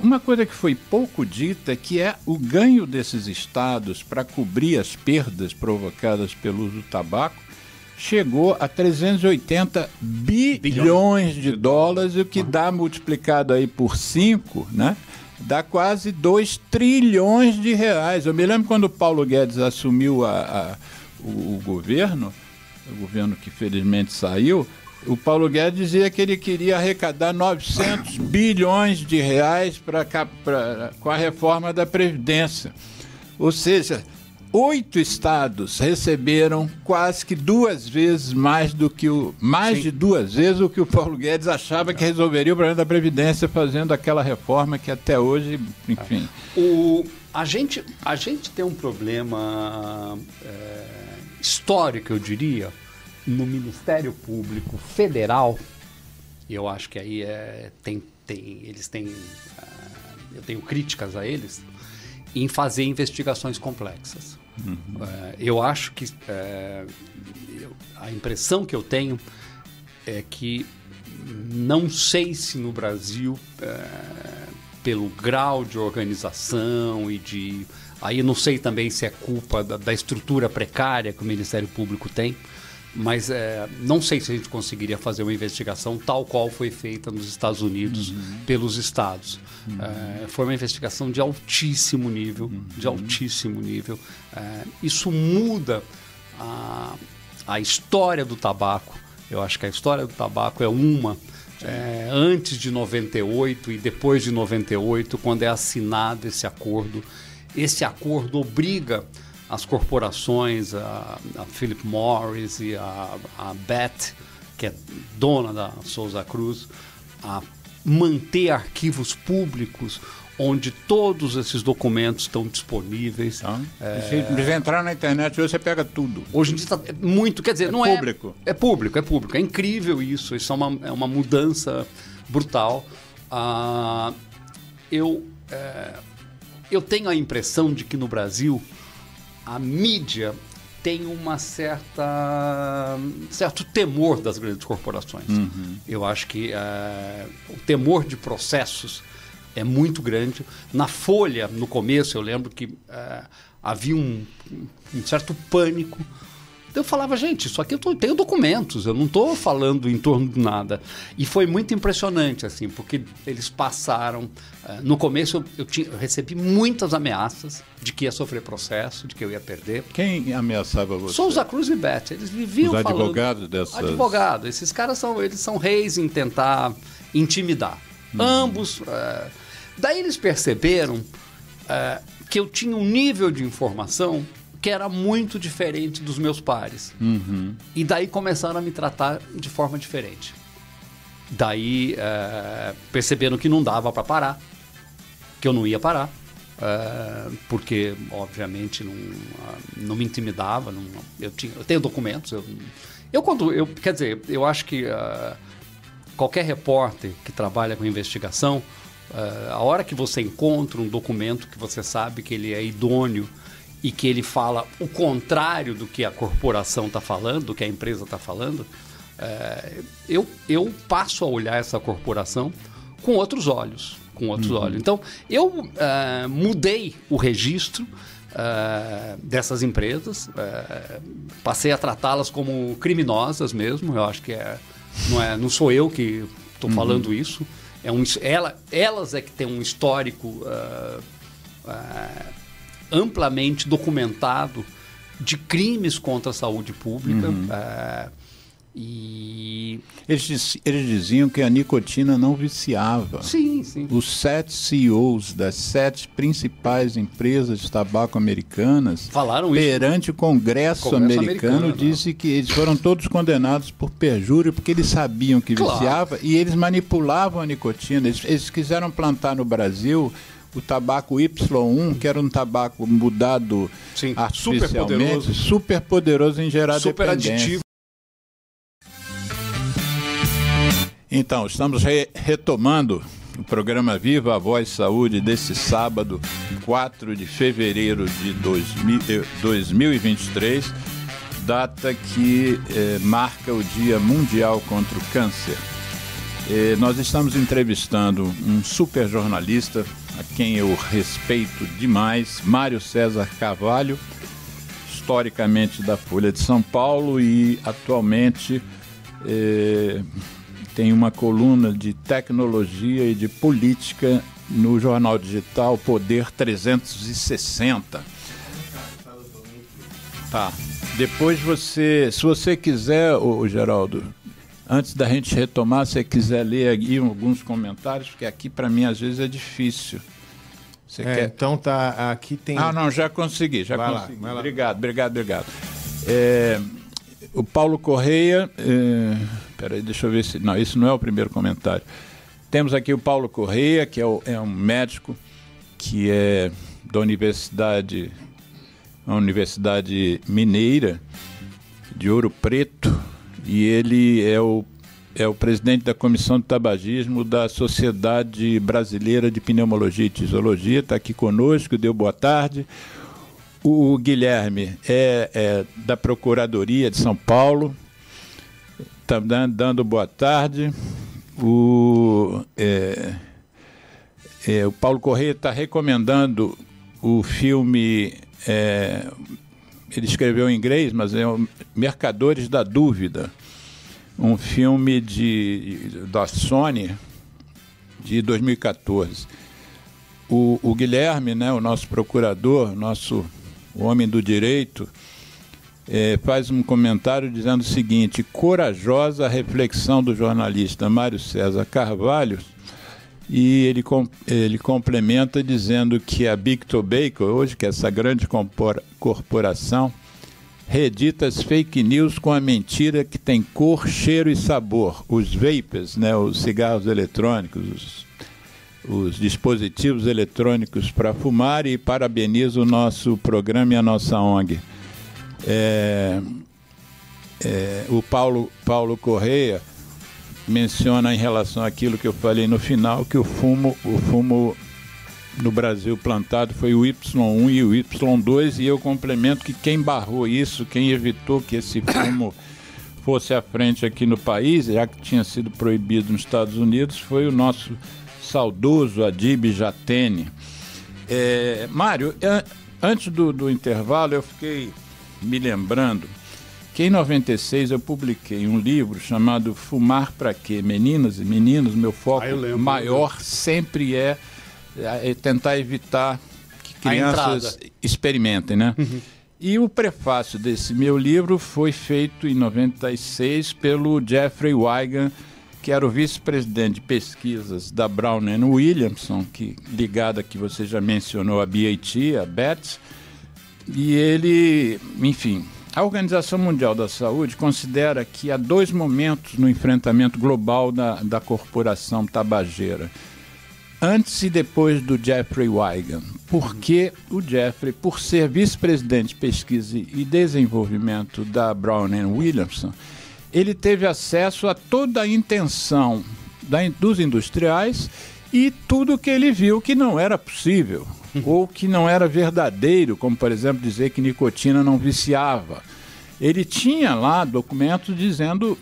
Uma coisa que foi pouco dita, que é o ganho desses estados para cobrir as perdas provocadas pelo uso do tabaco, chegou a 380 bilhões de dólares, o que dá, multiplicado aí por 5, né? Dá quase 2 trilhões de reais. Eu me lembro quando o Paulo Guedes assumiu o governo que felizmente saiu, o Paulo Guedes dizia que ele queria arrecadar 900 bilhões de reais com a reforma da Previdência. Ou seja, 8 estados receberam quase que 2 vezes mais do que de 2 vezes o que o Paulo Guedes achava que resolveria o problema da Previdência fazendo aquela reforma que até hoje, enfim... A gente tem um problema histórico, eu diria, no Ministério Público Federal. Eu acho que aí eles têm... eu tenho críticas a eles em fazer investigações complexas. Uhum. Eu acho que a impressão que eu tenho é que não sei se no Brasil, pelo grau de organização e de... Aí não sei também se é culpa da estrutura precária que o Ministério Público tem, mas não sei se a gente conseguiria fazer uma investigação tal qual foi feita nos Estados Unidos pelos estados. Foi uma investigação de altíssimo nível, isso muda a história do tabaco. Eu acho que a história do tabaco é antes de 98 e depois de 98, quando é assinado esse acordo. Esse acordo obriga as corporações, a Philip Morris e a BAT, que é dona da Souza Cruz, a manter arquivos públicos onde todos esses documentos estão disponíveis. Se entrar na internet, você pega tudo. Hoje em dia está muito, quer dizer, não público. É público. É incrível isso. Isso é uma mudança brutal. Eu tenho a impressão de que no Brasil a mídia tem certo temor das grandes corporações. Eu acho que o temor de processos é muito grande. Na Folha, no começo, eu lembro que havia um certo pânico. Eu falava, gente, isso aqui eu tenho documentos, eu não estou falando em torno de nada. E foi muito impressionante, assim, porque eles passaram... no começo eu recebi muitas ameaças de que ia sofrer processo, de que eu ia perder. Quem ameaçava você? Souza Cruz e Beth, eles viviam falando... Os advogados dessas... Advogados, esses caras são reis em tentar intimidar. Ambos... daí eles perceberam que eu tinha um nível de informação que era muito diferente dos meus pares. E daí começaram a me tratar de forma diferente. Daí perceberam que não dava para parar, que eu não ia parar, porque obviamente não me intimidava. Eu tenho documentos. Quer dizer, eu acho que qualquer repórter que trabalha com investigação, a hora que você encontra um documento que você sabe que ele é idôneo e que ele fala o contrário do que a corporação está falando, do que a empresa está falando, eu passo a olhar essa corporação com outros olhos. Então, eu mudei o registro dessas empresas, passei a tratá-las como criminosas mesmo. Eu acho que não sou eu que estou falando isso. Elas é que têm um histórico amplamente documentado de crimes contra a saúde pública. E eles diziam que a nicotina não viciava. Sim. Os 7 CEOs das 7 principais empresas de tabaco americanas falaram isso perante o Congresso americano, disse que eles foram todos condenados por perjúrio porque eles sabiam que viciava e eles manipulavam a nicotina. Eles quiseram plantar no Brasil o tabaco Y1, que era um tabaco mudado artificialmente, super poderoso em gerar dependência. Aditivo. Então, estamos retomando o programa Viva a Voz Saúde desse sábado, 4 de fevereiro de 2023, data que marca o Dia Mundial contra o Câncer. Nós estamos entrevistando um super jornalista, a quem eu respeito demais, Mário César Carvalho, historicamente da Folha de São Paulo e atualmente tem uma coluna de tecnologia e de política no jornal digital Poder 360. Tá. Depois se você quiser, Geraldo, antes da gente retomar, se você quiser ler aqui alguns comentários, porque aqui para mim às vezes é difícil. Você quer? Então tá, aqui tem... Não, já consegui, já consegui. Vai lá. Obrigado. O Paulo Correia... Peraí, deixa eu ver se... Não, isso não é o primeiro comentário. Temos aqui o Paulo Correia, que é um médico que é da Universidade Mineira de Ouro Preto, e ele é o presidente da Comissão de Tabagismo da Sociedade Brasileira de Pneumologia e Tisiologia, está aqui conosco, deu boa tarde. O Guilherme é da Procuradoria de São Paulo, está dando boa tarde. O Paulo Correia está recomendando o filme, ele escreveu em inglês, mas é o Mercadores da Dúvida, um filme da Sony de 2014. O Guilherme, né, o nosso procurador, o homem do direito, faz um comentário dizendo o seguinte: corajosa reflexão do jornalista Mário César Carvalho, e ele complementa dizendo que a Big Tobacco, hoje, que é essa grande corporação, reedita as fake news com a mentira que tem cor, cheiro e sabor. Os vapers, né, os cigarros eletrônicos, os dispositivos eletrônicos para fumar, e parabeniza o nosso programa e a nossa ONG. O Paulo Correia menciona, em relação àquilo que eu falei no final, que o fumo no Brasil plantado foi o Y1 e o Y2, e eu complemento que quem barrou isso, quem evitou que esse fumo fosse à frente aqui no país, já que tinha sido proibido nos Estados Unidos, foi o nosso saudoso Adib Jatene. Mário, antes do intervalo, eu fiquei me lembrando que em 96 eu publiquei um livro chamado Fumar Pra Quê? Meninas e Meninos, meu foco maior sempre é tentar evitar que crianças experimentem, né? Uhum. E o prefácio desse meu livro foi feito em 96 pelo Jeffrey Wigan, que era o vice-presidente de pesquisas da Brown & Williamson, ligada, que você já mencionou, a BAT, a BAT, e ele, enfim, a Organização Mundial da Saúde considera que há dois momentos no enfrentamento global da corporação tabageira, antes e depois do Jeffrey Wigan, porque o Jeffrey, por ser vice-presidente de pesquisa e desenvolvimento da Brown & Williamson, ele teve acesso a toda a intenção dos industriais e tudo que ele viu que não era possível ou que não era verdadeiro, como, por exemplo, dizer que nicotina não viciava. Ele tinha lá documentos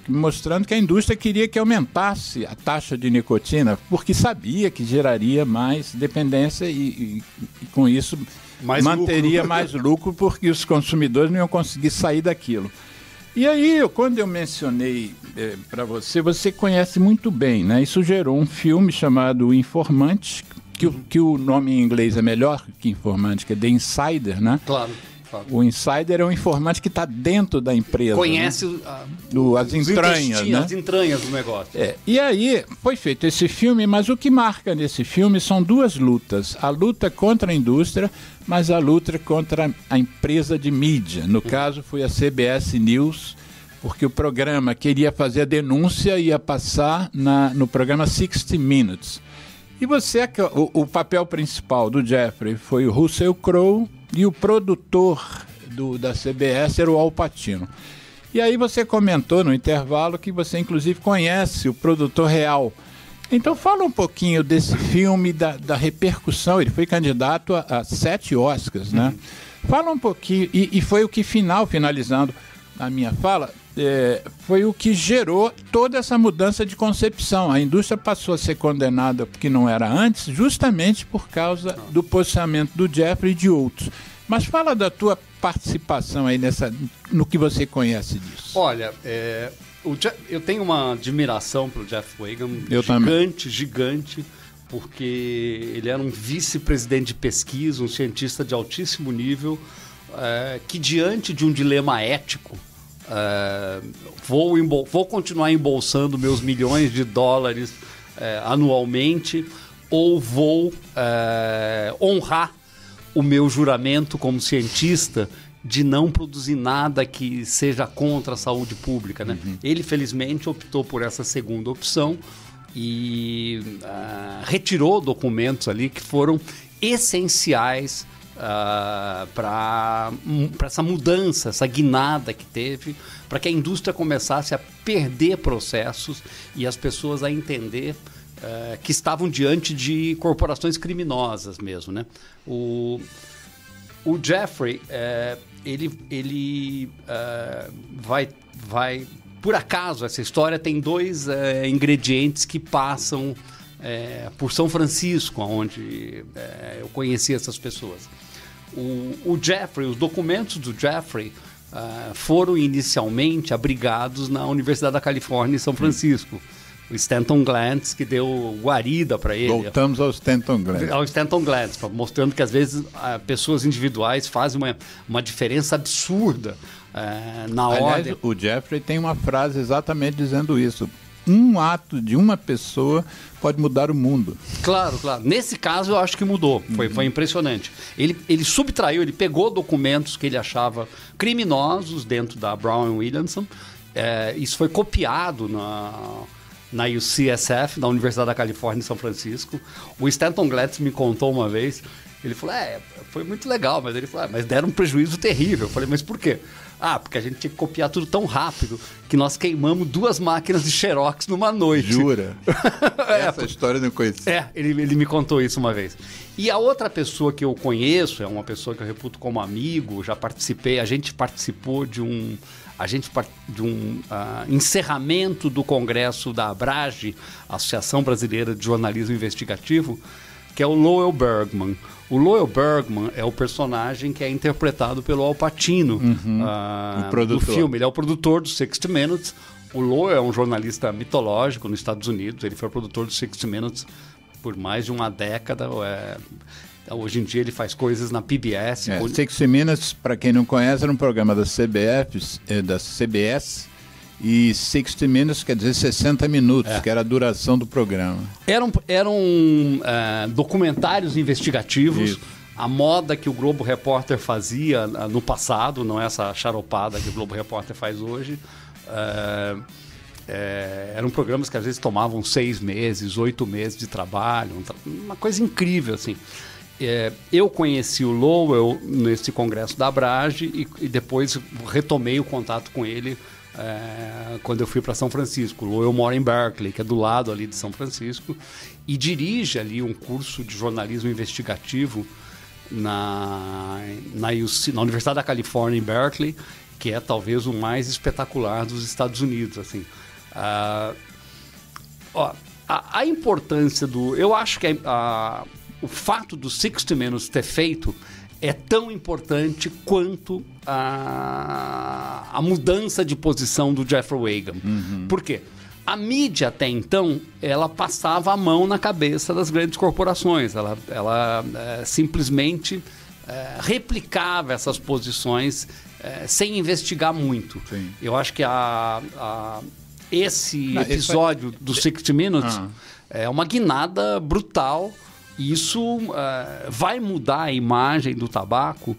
mostrando que a indústria queria que aumentasse a taxa de nicotina, porque sabia que geraria mais dependência e com isso manteria mais lucro, porque os consumidores não iam conseguir sair daquilo. E aí, quando eu mencionei para você conhece muito bem, né? Isso gerou um filme chamado O Informante, que o nome em inglês é melhor que Informante, que é The Insider, né? Claro. O insider é um informante que está dentro da empresa. Conhece, né? As entranhas, né? As entranhas do negócio. E aí foi feito esse filme, mas o que marca nesse filme são duas lutas. A luta contra a indústria, mas a luta contra a empresa de mídia. No caso, foi a CBS News, porque o programa queria fazer a denúncia e ia passar no programa 60 Minutes. E o papel principal do Jeffrey foi o Russell Crowe, e o produtor da CBS era o Al Pacino. E aí você comentou no intervalo que você inclusive conhece o produtor real. Então fala um pouquinho desse filme, da repercussão. Ele foi candidato a 7 Oscars, né? Fala um pouquinho, e foi o que finalizando a minha fala, foi o que gerou toda essa mudança de concepção. A indústria passou a ser condenada porque não era antes, justamente por causa do posicionamento do Jeffrey e de outros. Mas fala da tua participação aí no que você conhece disso. Olha, eu tenho uma admiração pelo Jeff Wigan, gigante, porque ele era um vice-presidente de pesquisa, um cientista de altíssimo nível, que diante de um dilema ético, vou continuar embolsando meus milhões de dólares anualmente, ou vou honrar o meu juramento como cientista de não produzir nada que seja contra a saúde pública, né? Ele, felizmente, optou por essa segunda opção e retirou documentos ali que foram essenciais para essa mudança, essa guinada que teve, para que a indústria começasse a perder processos e as pessoas a entender que estavam diante de corporações criminosas mesmo, né? O Jeffrey, ele vai... Por acaso, essa história tem dois ingredientes que passam por São Francisco, onde eu conheci essas pessoas. O Jeffrey, os documentos do Jeffrey foram inicialmente abrigados na Universidade da Califórnia em São Francisco. O Stanton Glantz, que deu guarida para ele. Voltamos ao Stanton Glantz. Ao Stanton Glantz, mostrando que às vezes pessoas individuais fazem uma diferença absurda na ordem. O Jeffrey tem uma frase exatamente dizendo isso. Um ato de uma pessoa pode mudar o mundo. Claro, claro. Nesse caso eu acho que mudou. Foi impressionante. Ele subtraiu, ele pegou documentos que ele achava criminosos dentro da Brown & Williamson. Isso foi copiado na UCSF, da Universidade da Califórnia em São Francisco. O Stanton Glantz me contou uma vez, ele falou, foi muito legal, mas ele falou, mas deram um prejuízo terrível. Eu falei, mas por quê? Porque a gente tinha que copiar tudo tão rápido que nós queimamos 2 máquinas de Xerox numa noite. Jura? Essa história eu não conhecia. Ele me contou isso uma vez. E a outra pessoa que eu conheço, é uma pessoa que eu reputo como amigo, já participei, a gente participou de um encerramento do congresso da ABRAGE, Associação Brasileira de Jornalismo Investigativo, que é o Lowell Bergman. O Lowell Bergman é o personagem que é interpretado pelo Al Pacino do filme. Ele é o produtor do 60 Minutes. O Lowell é um jornalista mitológico nos Estados Unidos. Ele foi produtor do 60 Minutes por mais de uma década. Hoje em dia ele faz coisas na PBS. 60 Minutes, para quem não conhece, era um programa da CBS, e 60 Minutes quer dizer 60 minutos, que era a duração do programa. Eram documentários investigativos, a moda que o Globo Repórter fazia no passado, não é essa charopada que o Globo Repórter faz hoje. Eram programas que às vezes tomavam 6 meses, 8 meses de trabalho, uma coisa incrível, assim. Eu conheci o Lowell nesse congresso da ABRAGE e depois retomei o contato com ele quando eu fui para São Francisco. O Lowell mora em Berkeley, que é do lado ali de São Francisco, e dirige ali um curso de jornalismo investigativo na Universidade da Califórnia em Berkeley, que é talvez o mais espetacular dos Estados Unidos, assim. A importância do... Eu acho que o fato do 60 Minutes ter feito é tão importante quanto a mudança de posição do Jeffrey Waygan. Por quê? A mídia, até então, ela passava a mão na cabeça das grandes corporações. Ela simplesmente replicava essas posições sem investigar muito. Sim. Eu acho que esse episódio do 60 Minutes é uma guinada brutal. E isso vai mudar a imagem do tabaco.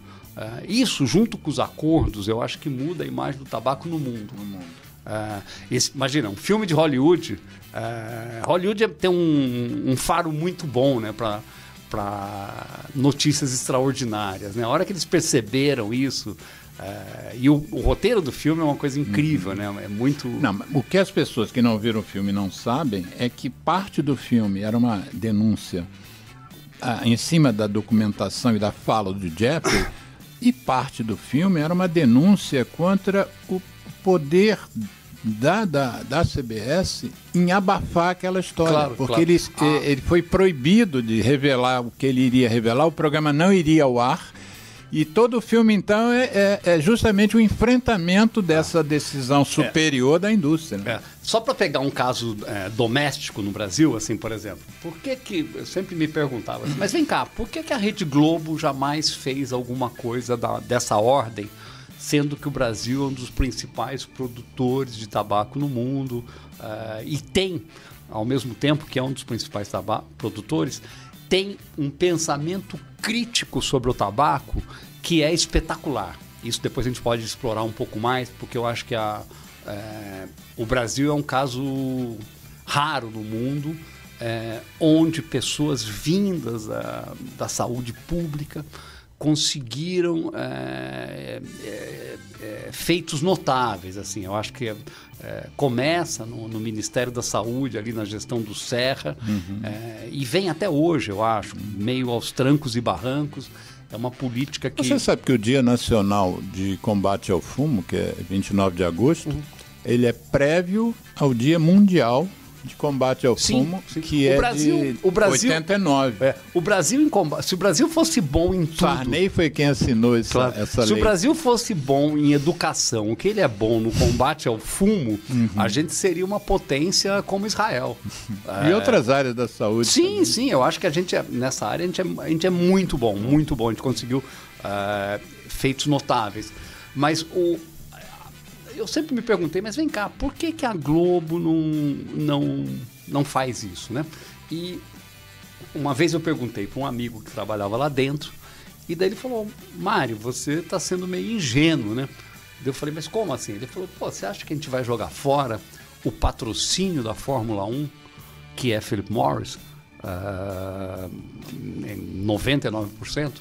Isso, junto com os acordos, eu acho que muda a imagem do tabaco no mundo. Imagina, um filme de Hollywood. Hollywood tem um faro muito bom, né, para notícias extraordinárias, né? A hora que eles perceberam isso... e o roteiro do filme é uma coisa incrível, né? É muito... Não, o que as pessoas que não viram o filme não sabem é que parte do filme era uma denúncia em cima da documentação e da fala do Jeffrey, e parte do filme era uma denúncia contra o poder da CBS em abafar aquela história. Claro, porque ele foi proibido de revelar o que ele iria revelar, o programa não iria ao ar. E todo o filme, então, é justamente o enfrentamento dessa decisão superior da indústria. Né? Só para pegar um caso doméstico no Brasil, assim, por exemplo, por que eu sempre me perguntava mas vem cá, por que a Rede Globo jamais fez alguma coisa dessa ordem sendo que o Brasil é um dos principais produtores de tabaco no mundo e tem, ao mesmo tempo que é um dos principais produtores, tem um pensamento crítico sobre o tabaco que é espetacular. Isso depois a gente pode explorar um pouco mais, porque eu acho que o Brasil é um caso raro no mundo, onde pessoas vindas da saúde pública conseguiram feitos notáveis. Assim, eu acho que começa no Ministério da Saúde, ali na gestão do Serra, e vem até hoje, eu acho, meio aos trancos e barrancos. É uma política que... Você sabe que o Dia Nacional de Combate ao Fumo, que é 29 de agosto, ele é prévio ao Dia Mundial de Combate ao Fumo, que é de 89. O Brasil em combate, se o Brasil fosse bom em tudo... Sarney foi quem assinou essa lei. Se o Brasil fosse bom em educação, o que ele é bom no combate ao fumo, a gente seria uma potência como Israel. E outras áreas da saúde. Sim, sim, eu acho que a gente, nessa área, a gente é muito bom, muito bom. A gente conseguiu feitos notáveis. Mas eu sempre me perguntei, mas vem cá, por que a Globo não faz isso, né? E uma vez eu perguntei para um amigo que trabalhava lá dentro, e daí ele falou, Mário, você está sendo meio ingênuo, né? Eu falei, mas como assim? Ele falou, você acha que a gente vai jogar fora o patrocínio da Fórmula 1, que é Philip Morris, 99%?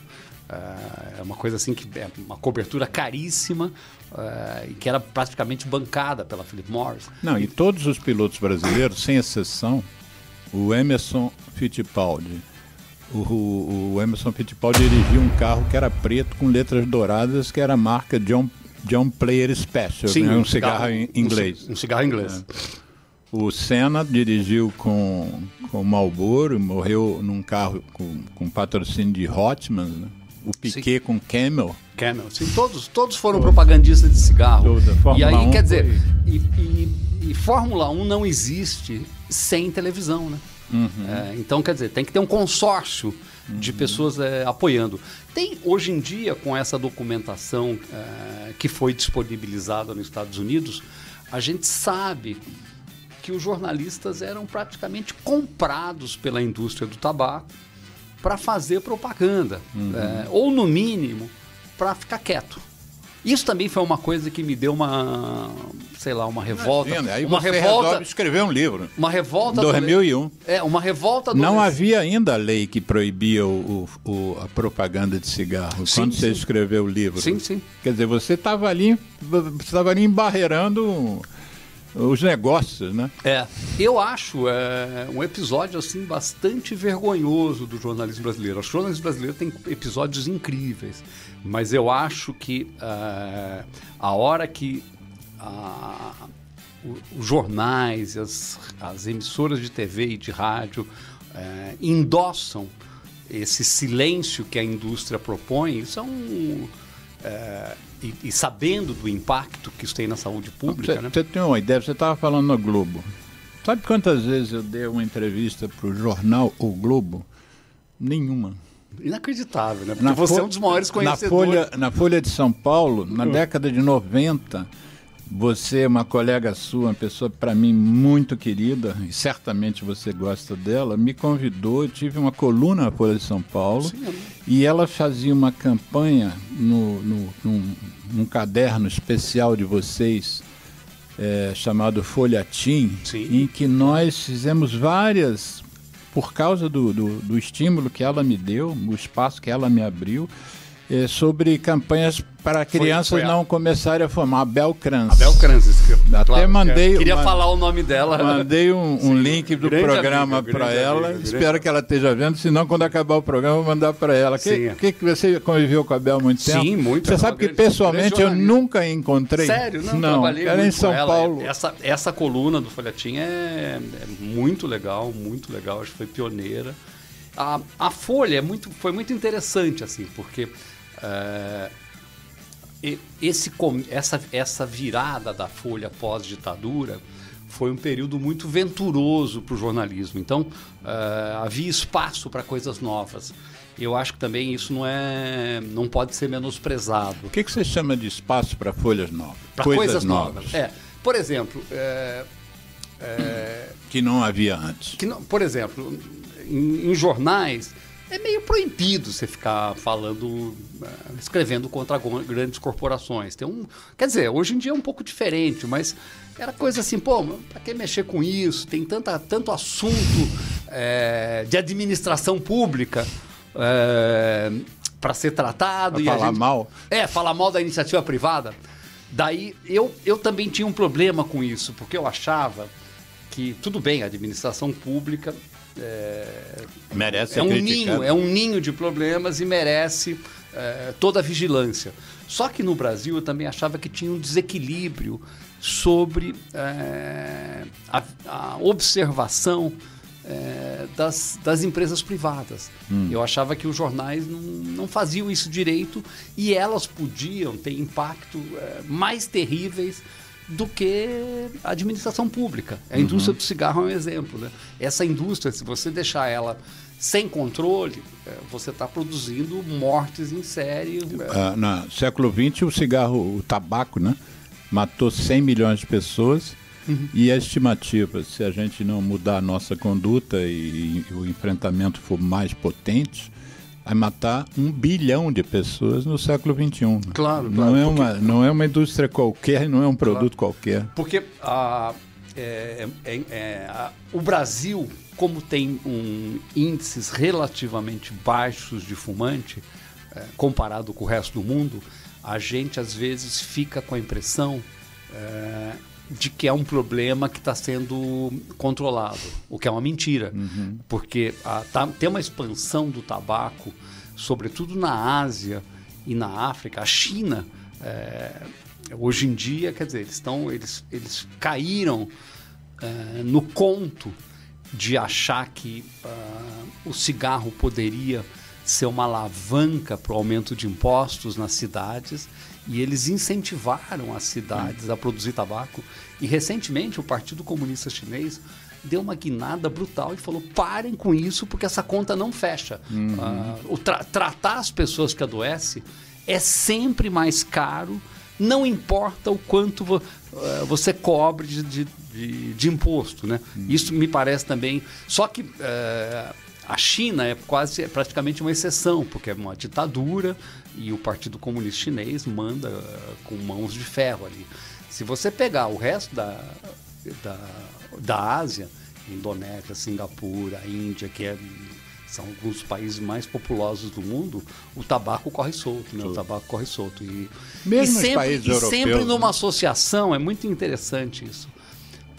É uma coisa assim que é uma cobertura caríssima e que era praticamente bancada pela Philip Morris. Não, e todos os pilotos brasileiros, sem exceção, o Emerson Fittipaldi. O Emerson Fittipaldi dirigia um carro que era preto com letras douradas, que era a marca John Player Special, sim, né? Um cigarro inglês. Um cigarro inglês. O Senna dirigiu com Marlboro, morreu num carro com patrocínio de Hotmans, né? O Piquet com Camel. Sim, todos foram propagandistas de cigarro. E aí, quer dizer, e Fórmula 1 não existe sem televisão, né? Então, quer dizer, tem que ter um consórcio de pessoas apoiando. Tem, hoje em dia, com essa documentação que foi disponibilizada nos Estados Unidos, a gente sabe que os jornalistas eram praticamente comprados pela indústria do tabaco para fazer propaganda, ou no mínimo para ficar quieto. Isso também foi uma coisa que me deu uma revolta. Imagina, aí você resolve escrever um livro. Uma revolta. 2001. Uma revolta. Não havia ainda a lei que proibia a propaganda de cigarro quando você escreveu o livro. Sim, sim. Quer dizer, você estava ali embarreirando os negócios, né? Eu acho um episódio assim bastante vergonhoso do jornalismo brasileiro. O jornalismo brasileiro tem episódios incríveis, mas eu acho que a hora que os jornais, as emissoras de TV e de rádio endossam esse silêncio que a indústria propõe, isso é e sabendo do impacto que isso tem na saúde pública. Você tem uma ideia, você estava falando no Globo. Sabe quantas vezes eu dei uma entrevista para o jornal O Globo? Nenhuma. Inacreditável, né? Porque você é um dos maiores conhecedores. Na Folha de São Paulo, na década de 90, você, uma colega sua, uma pessoa para mim muito querida, e certamente você gosta dela, me convidou, eu tive uma coluna na Folha de São Paulo. Sim, e ela fazia uma campanha num caderno especial de vocês, chamado Folhatim, em que nós fizemos várias, por causa do estímulo que ela me deu, o espaço que ela me abriu, sobre campanhas para crianças não começarem a fumar. A Bel Kranz. Até mandei... Queria falar o nome dela. Mandei um link do programa para ela. Espero que ela esteja vendo, senão quando acabar o programa eu vou mandar para ela. Que você conviveu com a Bel há muito tempo? Sim, muito. Você sabe que pessoalmente eu nunca encontrei. Sério? Não, era em São Paulo. Essa coluna do Folhetim é muito legal, acho que foi pioneira. A Folha foi muito interessante, assim, porque essa virada da Folha pós-ditadura foi um período muito venturoso para o jornalismo. Então, havia espaço para coisas novas. Eu acho que também isso não pode ser menosprezado. O que você chama de espaço para folhas novas? Para coisas novas. Por exemplo... que não havia antes. Por exemplo, em jornais, é meio proibido você ficar falando, escrevendo contra grandes corporações. Quer dizer, hoje em dia é um pouco diferente, mas era coisa assim, para que mexer com isso? Tem tanto assunto de administração pública para ser tratado. Falar mal? Falar mal da iniciativa privada. Daí, eu também tinha um problema com isso, porque eu achava que, tudo bem, a administração pública merece ser criticada. É um ninho de problemas e merece toda a vigilância. Só que no Brasil eu também achava que tinha um desequilíbrio sobre a observação das empresas privadas. Eu achava que os jornais não faziam isso direito e elas podiam ter impacto mais terríveis do que a administração pública. A indústria do cigarro é um exemplo, né? Essa indústria, se você deixar ela sem controle, você está produzindo mortes em série. No século XX, o tabaco, né, matou 100 milhões de pessoas. E a estimativa, se a gente não mudar a nossa conduta e o enfrentamento for mais potente, vai matar 1 bilhão de pessoas no século XXI. Claro, não é uma indústria qualquer, não é um produto qualquer. Porque o Brasil, como tem índices relativamente baixos de fumante, comparado com o resto do mundo, a gente às vezes fica com a impressão de que é um problema que está sendo controlado, o que é uma mentira, porque tem uma expansão do tabaco, sobretudo na Ásia e na África. A China, hoje em dia, quer dizer, eles caíram no conto de achar que o cigarro poderia ser uma alavanca para o aumento de impostos nas cidades, e eles incentivaram as cidades a produzir tabaco. E recentemente o Partido Comunista Chinês deu uma guinada brutal e falou: parem com isso, porque essa conta não fecha. Tratar as pessoas que adoecem é sempre mais caro, não importa o quanto você cobre de imposto, né? Isso me parece também. Só que a China é praticamente uma exceção, porque é uma ditadura e o Partido Comunista Chinês manda com mãos de ferro ali. Se você pegar o resto da Ásia, Indonésia, Singapura, Índia, são alguns dos países mais populosos do mundo, o tabaco corre solto, né? O tabaco corre solto. Mesmo os países europeus, sempre numa associação, é muito interessante isso,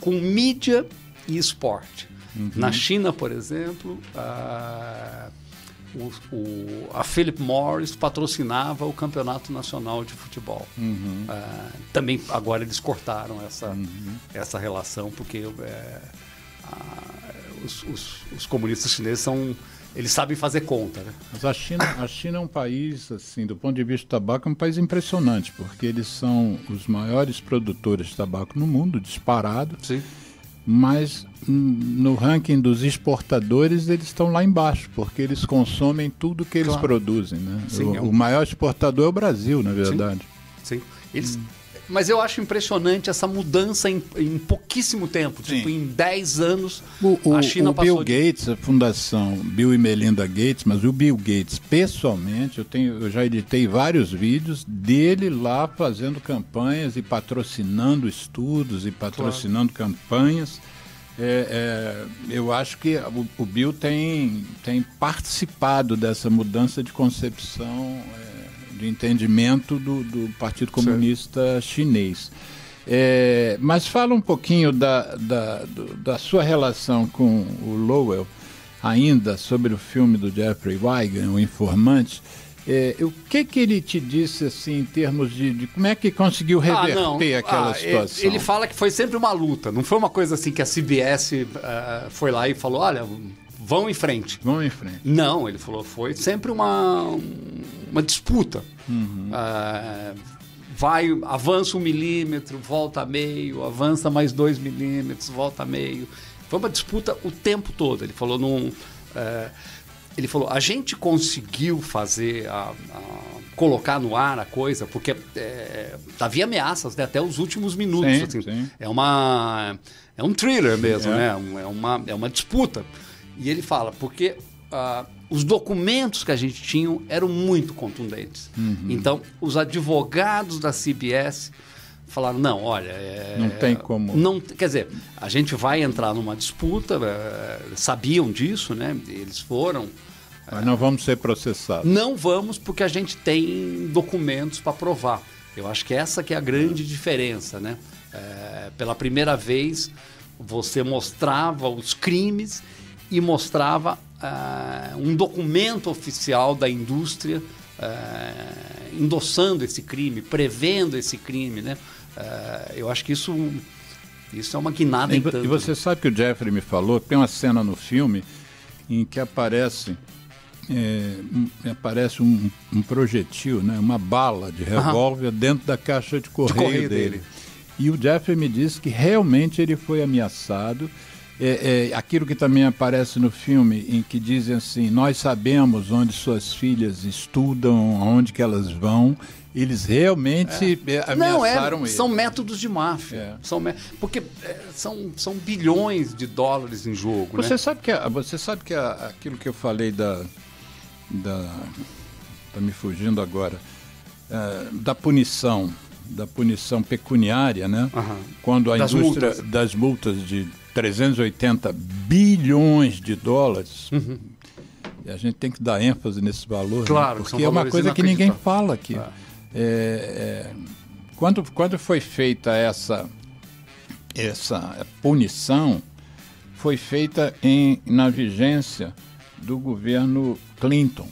com mídia e esporte. Na China, por exemplo, a Philip Morris patrocinava o Campeonato Nacional de Futebol. Também agora eles cortaram essa relação, porque os comunistas chineses eles sabem fazer conta, né? Mas a China é um país, assim, do ponto de vista do tabaco, é um país impressionante, porque eles são os maiores produtores de tabaco no mundo, disparado. Sim. Mas no ranking dos exportadores eles estão lá embaixo, porque eles consomem tudo que eles produzem, né? Sim, o maior exportador é o Brasil, na verdade. Sim. Mas eu acho impressionante essa mudança em pouquíssimo tempo. Tipo, em 10 anos, a China passou... O Bill Gates, a fundação Bill e Melinda Gates, mas o Bill Gates, pessoalmente, eu já editei vários vídeos dele lá fazendo campanhas e patrocinando estudos e patrocinando campanhas. Eu acho que o Bill tem participado dessa mudança de concepção... de entendimento do Partido Comunista Chinês. Mas fala um pouquinho da sua relação com o Lowell, ainda sobre o filme do Jeffrey Wigand, O Informante. O que ele te disse, assim, em termos de como é que conseguiu reverter aquela situação? Ele fala que foi sempre uma luta, não foi uma coisa assim que a CBS foi lá e falou: olha, vão em frente. Vão em frente. Não, ele falou, foi sempre uma disputa. avança 1 milímetro, volta a meio, avança mais 2 milímetros, volta a meio. Foi uma disputa o tempo todo. Ele falou, a gente conseguiu fazer, colocar no ar a coisa, porque havia ameaças, né, até os últimos minutos. Sim, assim. sim. É um thriller mesmo, né? É uma disputa. E ele fala, porque os documentos que a gente tinha eram muito contundentes. Então, os advogados da CBS falaram, não, olha... não tem como... Quer dizer, a gente vai entrar numa disputa, sabiam disso, né? Eles foram... Mas não vamos ser processados. Não vamos, porque a gente tem documentos para provar. Eu acho que essa que é a grande diferença, né? Pela primeira vez, você mostrava os crimes e mostrava um documento oficial da indústria endossando esse crime, prevendo esse crime, né? Eu acho que isso é uma guinada em tanto. E você sabe que o Jeffrey me falou, tem uma cena no filme em que aparece um projetil, né, uma bala de revólver dentro da caixa de correio dele. E o Jeffrey me disse que realmente ele foi ameaçado. Aquilo que também aparece no filme, em que dizem assim, nós sabemos onde suas filhas estudam, onde que elas vão. Eles realmente ameaçaram ele. São métodos de máfia. Porque são bilhões de dólares em jogo. Você, né? sabe que aquilo que eu falei tá me fugindo agora, da punição pecuniária, né? Quando a indústria das multas de 380 bilhões de dólares, e a gente tem que dar ênfase nesse valor, claro, né? Porque é uma coisa que ninguém fala aqui. Quando foi feita essa punição, foi feita na vigência do governo Clinton.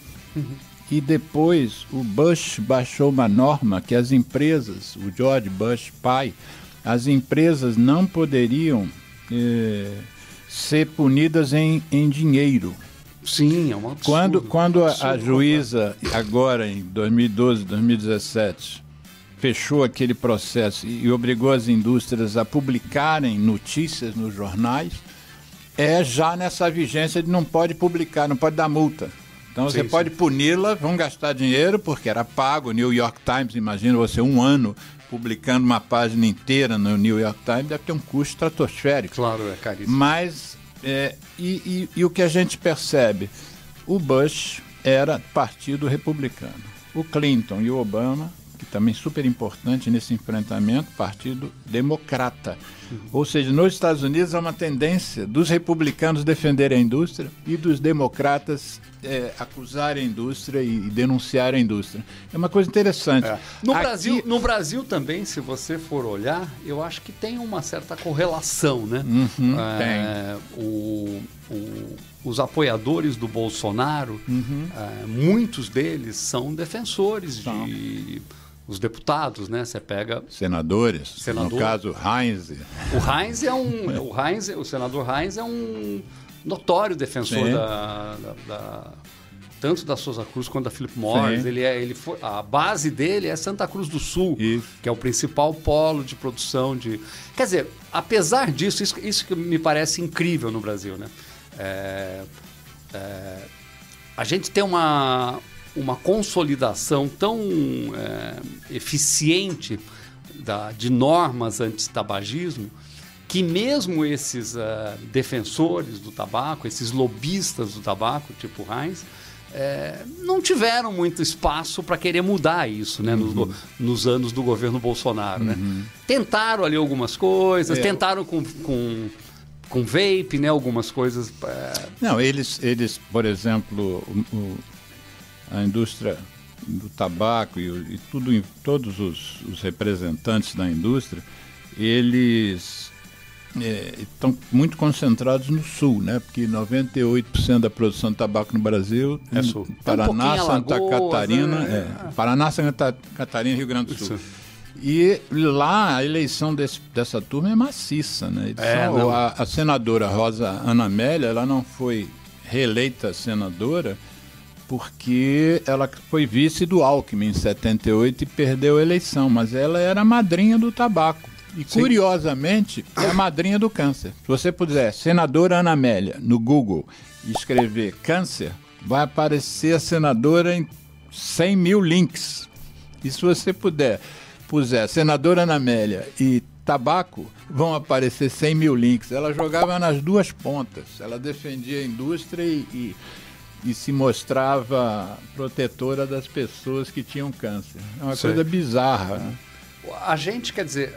E depois o Bush baixou uma norma que as empresas, o George Bush pai, as empresas não poderiam ser punidas em dinheiro. Sim, é um absurdo. Quando a juíza, agora em 2012, 2017, fechou aquele processo e obrigou as indústrias a publicarem notícias nos jornais, já nessa vigência de não pode publicar, não pode dar multa. Então você pode puni-la, vão gastar dinheiro, porque era pago. O New York Times, imagina você 1 ano publicando uma página inteira no New York Times, deve ter um custo estratosférico. Claro, é caríssimo. Mas, e o que a gente percebe? O Bush era partido republicano. O Clinton e o Obama, que também super importante nesse enfrentamento, partido democrata. Ou seja, nos Estados Unidos há uma tendência dos republicanos defenderem a indústria e dos democratas acusarem a indústria e denunciarem a indústria. É uma coisa interessante. No Brasil também, se você for olhar, eu acho que tem uma certa correlação, né? Tem. Os apoiadores do Bolsonaro, muitos deles são defensores de... Os deputados, né? Você pega... Senadores. No caso, Heinz. O senador Heinz é um notório defensor tanto da Souza Cruz quanto da Philip Morris. A base dele é Santa Cruz do Sul, que é o principal polo de produção de... Quer dizer, apesar disso, isso que me parece incrível no Brasil, né? A gente tem uma consolidação tão eficiente de normas anti-tabagismo, que mesmo esses defensores do tabaco, esses lobistas do tabaco, tipo Heinz, não tiveram muito espaço para querer mudar isso, né, nos anos do governo Bolsonaro. Né? Tentaram ali algumas coisas, tentaram com vape, né, algumas coisas... Não, eles, por exemplo... A indústria do tabaco e todos os representantes da indústria, eles estão muito concentrados no sul, né? Porque 98% da produção de tabaco no Brasil é sul. Paraná, Santa Catarina, Paraná, Santa Catarina e Rio Grande do Sul. E lá a eleição dessa turma é maciça, né? A senadora Rosa Ana Amélia, ela não foi reeleita senadora porque ela foi vice do Alckmin em 78 e perdeu a eleição, mas ela era a madrinha do tabaco. E, sim, curiosamente, é a madrinha do câncer. Se você puser senadora Ana Amélia no Google e escrever câncer, vai aparecer a senadora em 100 mil links. E se você puser senadora Ana Amélia e tabaco, vão aparecer 100 mil links. Ela jogava nas duas pontas. Ela defendia a indústria e se mostrava protetora das pessoas que tinham câncer. É uma coisa bizarra, né? A gente, quer dizer,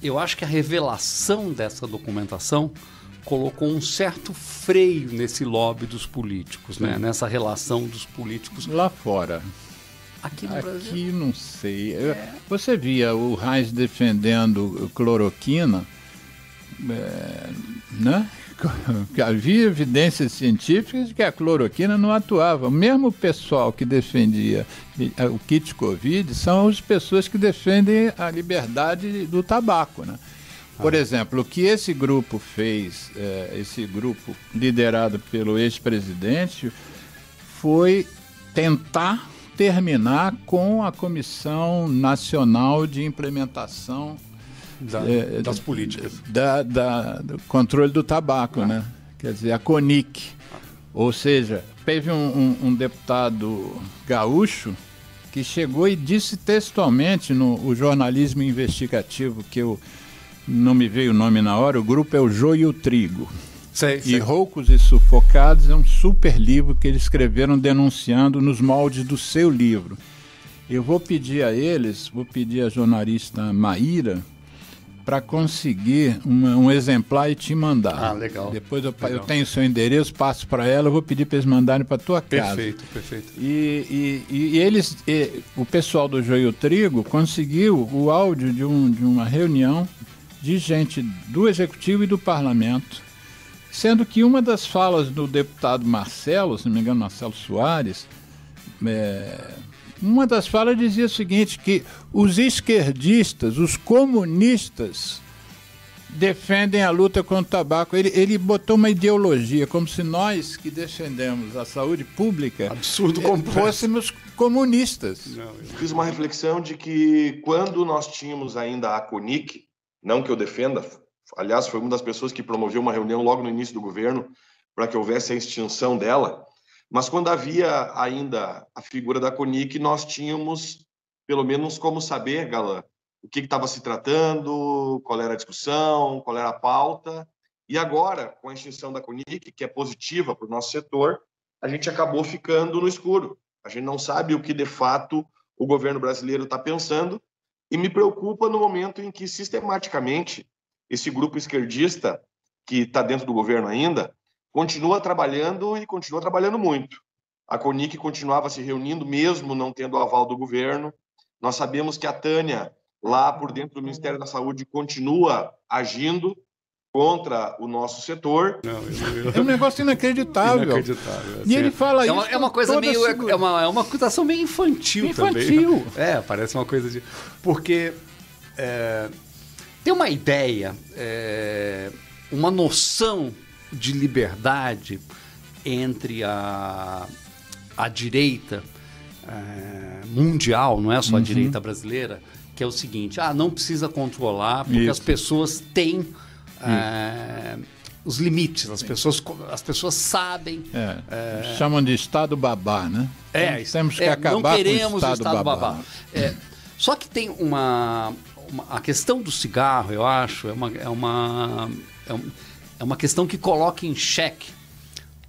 eu acho que a revelação dessa documentação colocou um certo freio nesse lobby dos políticos, né? Nessa relação dos políticos. Lá fora. Aqui no Brasil? Aqui não sei. Você via o Reis defendendo cloroquina, né? Havia evidências científicas de que a cloroquina não atuava. O mesmo pessoal que defendia o kit Covid são as pessoas que defendem a liberdade do tabaco, né? Por exemplo, o que esse grupo fez, esse grupo liderado pelo ex-presidente, foi tentar terminar com a Comissão Nacional de Implementação das políticas. Do controle do tabaco, né? Quer dizer, a CONIC. Ou seja, teve um deputado gaúcho que chegou e disse textualmente no jornalismo investigativo, que eu não me veio o nome na hora, o grupo é o Joio e o Trigo. Sei. E Roucos e Sufocados é um super livro que eles escreveram denunciando nos moldes do seu livro. Eu vou pedir a eles, vou pedir à jornalista Maíra, para conseguir um exemplar e te mandar. Ah, legal. Depois eu tenho seu endereço, passo para ela, eu vou pedir para eles mandarem para a tua casa. Perfeito. E eles, o pessoal do Joio e o Trigo conseguiu o áudio de uma reunião de gente do Executivo e do Parlamento, sendo que uma das falas do deputado Marcelo, se não me engano, Marcelo Soares, uma das falas dizia o seguinte, que os esquerdistas, os comunistas, defendem a luta contra o tabaco. Ele botou uma ideologia, como se nós que defendemos a saúde pública fôssemos comunistas. Fiz uma reflexão de que quando nós tínhamos ainda a CONIC, não que eu defenda, aliás, foi uma das pessoas que promoveu uma reunião logo no início do governo para que houvesse a extinção dela, mas quando havia ainda a figura da CONIC, nós tínhamos, pelo menos, como saber, Galan, o que estava se tratando, qual era a discussão, qual era a pauta. E agora, com a extinção da CONIC, que é positiva para o nosso setor, a gente acabou ficando no escuro. A gente não sabe o que, de fato, o governo brasileiro está pensando, e me preocupa no momento em que, sistematicamente, esse grupo esquerdista, que está dentro do governo ainda, continua trabalhando e continua trabalhando muito. A CONIC continuava se reunindo, mesmo não tendo o aval do governo. Nós sabemos que a Tânia, lá por dentro do Ministério da Saúde, continua agindo contra o nosso setor. É um negócio inacreditável. Assim, e ele fala isso. É uma coisa meio. É uma acusação meio infantil também. Parece uma coisa de. Porque tem uma ideia, uma noção de liberdade entre a direita mundial, não é só a direita brasileira, que é o seguinte: não precisa controlar, porque as pessoas têm os limites, as pessoas sabem. Chamam de Estado babá, né? Temos que acabar com o Estado babá. Só que tem a questão do cigarro, eu acho, é uma questão que coloca em xeque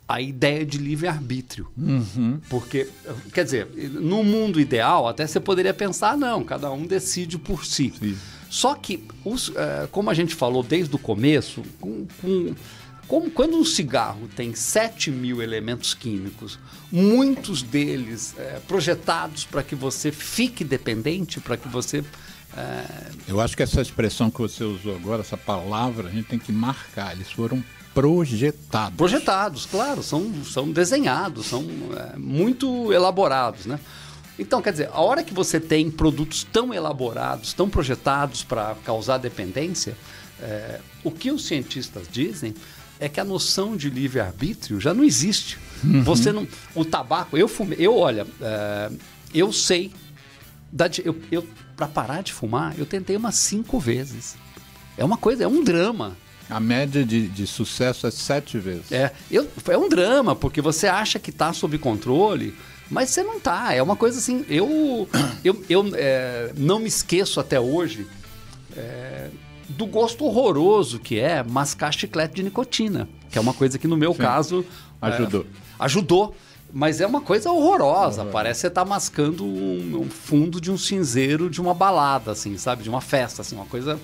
a ideia de livre-arbítrio. Porque, quer dizer, no mundo ideal, até você poderia pensar, não, cada um decide por si. Sim. Só que, como a gente falou desde o começo, quando um cigarro tem 7 mil elementos químicos, muitos deles projetados para que você fique dependente, para que você... Eu acho que essa expressão que você usou agora, essa palavra, a gente tem que marcar. Eles foram projetados. Projetados, claro. São desenhados, são muito elaborados, né? Então, quer dizer, a hora que você tem produtos tão elaborados, tão projetados para causar dependência, o que os cientistas dizem é que a noção de livre-arbítrio já não existe. Uhum. Você não... O tabaco... Olha, eu sei... Para parar de fumar, eu tentei umas 5 vezes. É uma coisa, é um drama. A média de sucesso é 7 vezes. É um drama, porque você acha que está sob controle, mas você não está. É uma coisa assim... Eu não me esqueço até hoje do gosto horroroso que é mascar chiclete de nicotina, que é uma coisa que no meu caso... Ajudou. Mas é uma coisa horrorosa. Parece que você tá mascando um fundo de um cinzeiro de uma balada, assim, sabe? De uma festa, assim, uma coisa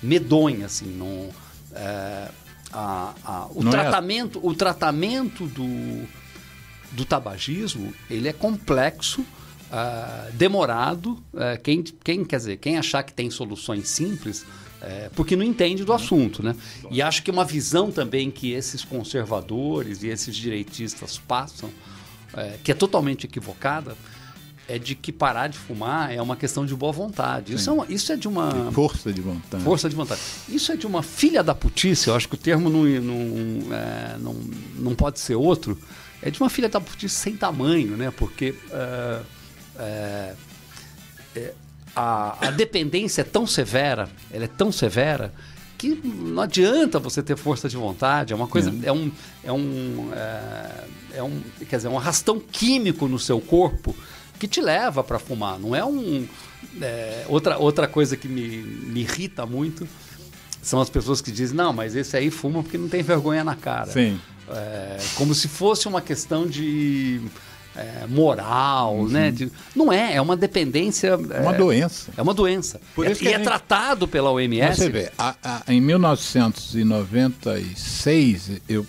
medonha, assim. Não, o tratamento do tabagismo, ele é complexo, demorado. Quem achar que tem soluções simples, porque não entende do assunto, né? E acho que uma visão também que esses conservadores e esses direitistas passam, que é totalmente equivocada, é de que parar de fumar é uma questão de boa vontade. Isso é de uma... Força de vontade. Força de vontade. Isso é de uma filha da putice, eu acho que o termo não pode ser outro, é de uma filha da putice sem tamanho, né? Porque a dependência é tão severa, ela é tão severa, que não adianta você ter força de vontade. É uma coisa, quer dizer, um arrastão químico no seu corpo que te leva para fumar. Não é outra coisa que me irrita muito são as pessoas que dizem, não, mas esse aí fuma porque não tem vergonha na cara. Sim. Como se fosse uma questão de moral, né? Não é uma dependência. É uma doença. É uma doença. É tratado pela OMS. Você vê, em 1996 eu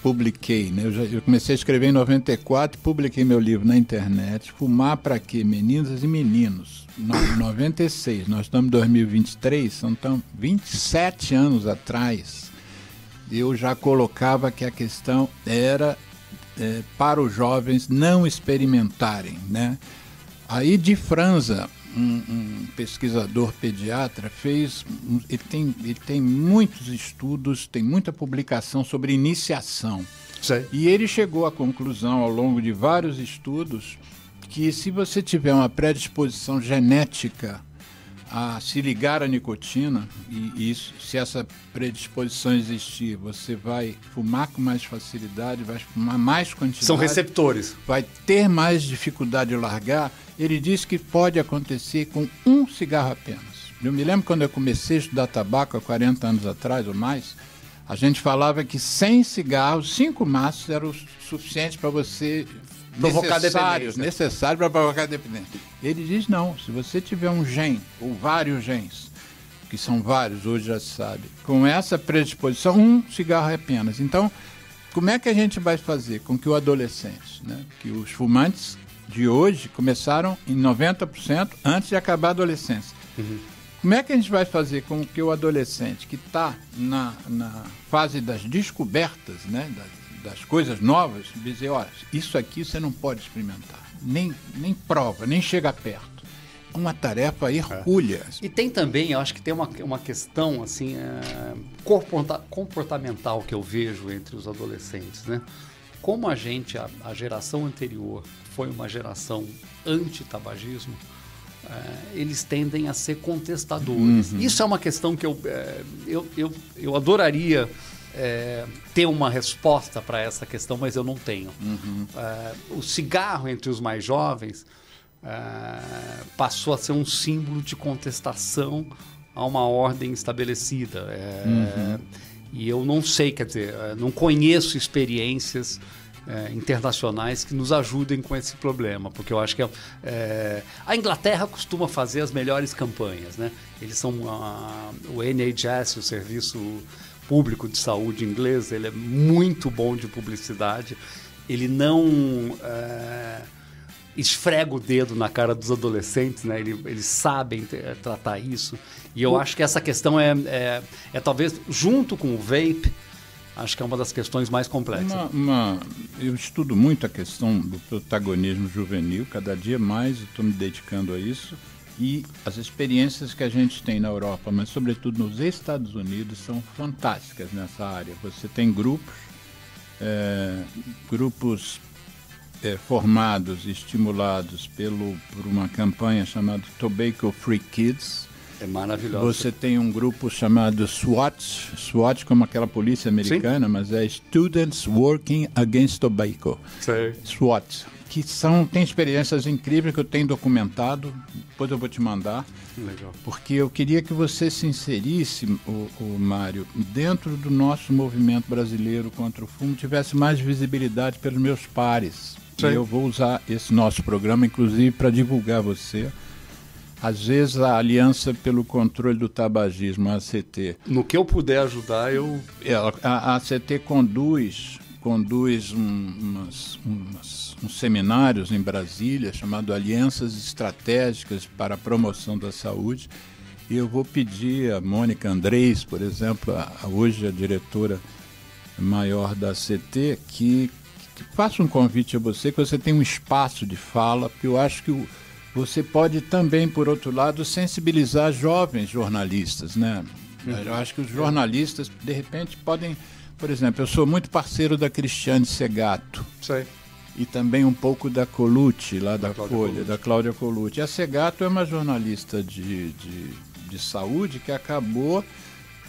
publiquei, né? Eu comecei a escrever em 94 e publiquei meu livro na internet, Fumar Pra Quê? Meninas e Meninos. Em 96, nós estamos em 2023, são 27 anos atrás, eu já colocava que a questão era para os jovens não experimentarem, né? Aí de Franza, um pesquisador pediatra, ele tem muitos estudos, tem muita publicação sobre iniciação. Sei. E ele chegou à conclusão, ao longo de vários estudos, que se você tiver uma predisposição genética a se ligar à nicotina, e se essa predisposição existir, você vai fumar com mais facilidade, vai fumar mais quantidade. São receptores. Vai ter mais dificuldade de largar. Ele disse que pode acontecer com 1 cigarro apenas. Eu me lembro quando eu comecei a estudar tabaco, há 40 anos atrás ou mais, a gente falava que 100 cigarros, 5 maços eram o suficiente para você... necessário para provocar dependência. Ele diz não, se você tiver um gene ou vários genes, que são vários, hoje já se sabe, com essa predisposição, 1 cigarro apenas. Então, como é que a gente vai fazer com que o adolescente, né, que os fumantes de hoje começaram em 90% antes de acabar a adolescência. Como é que a gente vai fazer com que o adolescente que está na fase das descobertas, né, das coisas novas, dizer, olha, isso aqui você não pode experimentar, nem prova, nem chega perto. É uma tarefa hercúlea. E tem também, eu acho que tem uma questão assim, comportamental que eu vejo entre os adolescentes, né? Como a geração anterior foi uma geração anti-tabagismo, eles tendem a ser contestadores. Isso é uma questão que eu adoraria ter uma resposta para essa questão, mas eu não tenho. O cigarro entre os mais jovens passou a ser um símbolo de contestação a uma ordem estabelecida. E eu não sei, quer dizer, não conheço experiências internacionais que nos ajudem com esse problema, porque eu acho que a Inglaterra costuma fazer as melhores campanhas, né? Eles são o NHS, o Serviço Público de Saúde inglês, ele é muito bom de publicidade, ele não esfrega o dedo na cara dos adolescentes, né? Eles sabem tratar isso, e eu acho que essa questão é talvez, junto com o vape, acho que é uma das questões mais complexas. Eu estudo muito a questão do protagonismo juvenil, cada dia mais estou me dedicando a isso, E as experiências que a gente tem na Europa, mas sobretudo nos Estados Unidos, são fantásticas nessa área. Você tem grupos formados e estimulados por uma campanha chamada Tobacco Free Kids. É maravilhoso. Você tem um grupo chamado SWAT como aquela polícia americana, sim, mas é Students Working Against Tobacco. Sei. SWAT. Que tem experiências incríveis que eu tenho documentado, depois eu vou te mandar. Legal. Porque eu queria que você se inserisse, o Mário, dentro do nosso movimento brasileiro contra o fumo, tivesse mais visibilidade pelos meus pares. Sim. E eu vou usar esse nosso programa, inclusive, para divulgar você. Às vezes a Aliança pelo Controle do Tabagismo, a ACT... No que eu puder ajudar, eu... A ACT conduz uns seminários em Brasília chamado Alianças Estratégicas para a Promoção da Saúde, e eu vou pedir a Mônica Andrés, por exemplo, hoje a diretora maior da ACT, que faça um convite a você, que você tem um espaço de fala, porque eu acho que você pode também, por outro lado, sensibilizar jovens jornalistas, né? Eu acho que os jornalistas, de repente, podem... Por exemplo, eu sou muito parceiro da Cristiane Segato. Sei. E também um pouco da Colucci, lá da Cláudia Folha, Colucci. da Cláudia Colucci. A Segato é uma jornalista de saúde que acabou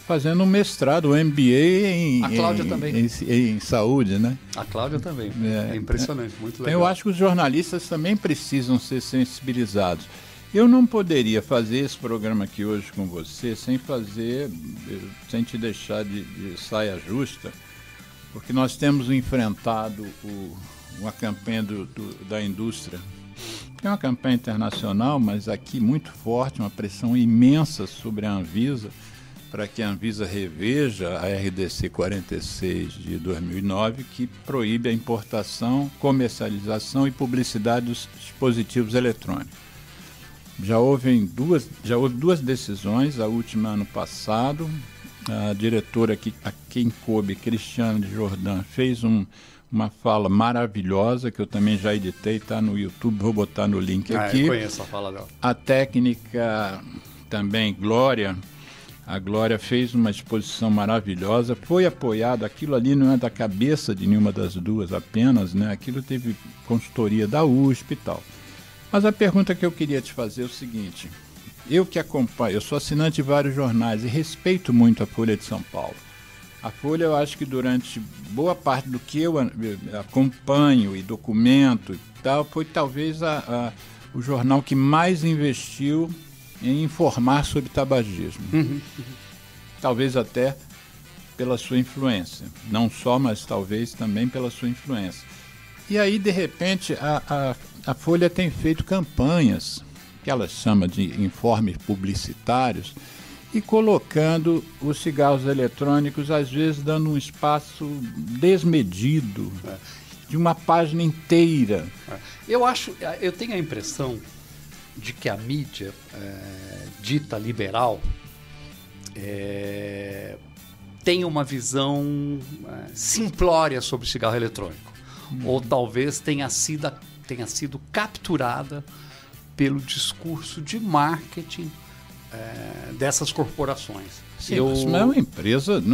fazendo um mestrado, um MBA a Cláudia também. Em saúde, né? A Cláudia também. É impressionante, muito legal. Então, eu acho que os jornalistas também precisam ser sensibilizados. Eu não poderia fazer esse programa aqui hoje com você sem te deixar de saia justa, porque nós temos enfrentado uma campanha da indústria, que é uma campanha internacional, mas aqui muito forte, uma pressão imensa sobre a Anvisa, para que a Anvisa reveja a RDC 46 de 2009, que proíbe a importação, comercialização e publicidade dos dispositivos eletrônicos. Já houve duas decisões, a última ano passado. A diretora a quem coube, Cristiane de Jordan, fez uma fala maravilhosa, que eu também já editei, está no YouTube, vou botar no link aqui. Eu conheço a fala dela. A técnica também, a Glória fez uma exposição maravilhosa, foi apoiada, aquilo ali não é da cabeça de nenhuma das duas apenas, né? Aquilo teve consultoria da USP e tal. Mas a pergunta que eu queria te fazer é o seguinte: eu que acompanho, eu sou assinante de vários jornais e respeito muito a Folha de São Paulo. A Folha, eu acho que durante boa parte do que eu acompanho e documento e tal, foi talvez o jornal que mais investiu em informar sobre tabagismo. Talvez até pela sua influência. Não só, mas talvez também pela sua influência. E aí, de repente, a Folha tem feito campanhas, que ela chama de informes publicitários, e colocando os cigarros eletrônicos, às vezes dando um espaço desmedido, de uma página inteira. Eu tenho a impressão de que a mídia dita liberal tem uma visão simplória sobre o cigarro eletrônico. Ou talvez tenha sido capturada pelo discurso de marketing dessas corporações. Sim, mas não é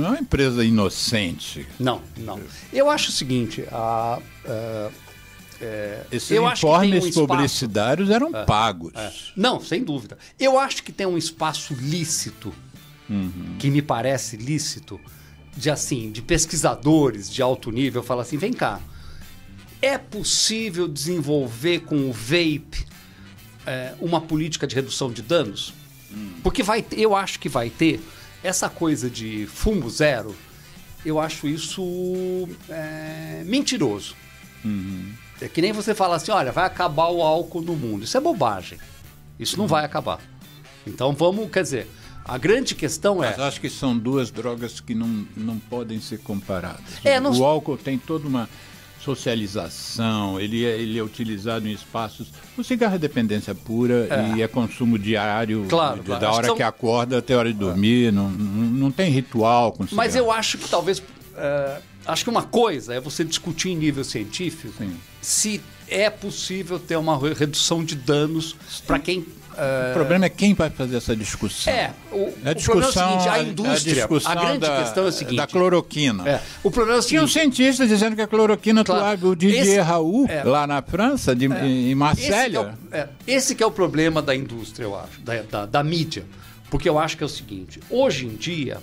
uma empresa inocente. Não. Eu acho o seguinte, esses informes publicitários eram pagos. Não, sem dúvida. Eu acho que tem um espaço lícito, que me parece lícito, de pesquisadores de alto nível, falar assim, vem cá, é possível desenvolver com o vape uma política de redução de danos? Porque eu acho que vai ter essa coisa de fumo zero, eu acho isso mentiroso. É que nem você fala assim, olha, vai acabar o álcool no mundo. Isso é bobagem. Isso não vai acabar. Então a grande questão Mas acho que são duas drogas que não podem ser comparadas. O álcool tem toda uma socialização, ele é utilizado em espaços... O cigarro é dependência pura e é consumo diário, claro. Da hora que acorda até a hora de dormir, não tem ritual com cigarro. Mas eu acho que talvez... acho que uma coisa é você discutir em nível científico se é possível ter uma redução de danos para quem O problema é quem vai fazer essa discussão. O problema é o seguinte, a indústria, a grande questão é o seguinte... Da cloroquina. O problema é o seguinte... Tinha um cientista dizendo que a cloroquina atuava, o Didier Raoult, lá na França, em Marselha. Esse que é o problema da indústria, eu acho, da mídia. Porque eu acho que é o seguinte, hoje em dia,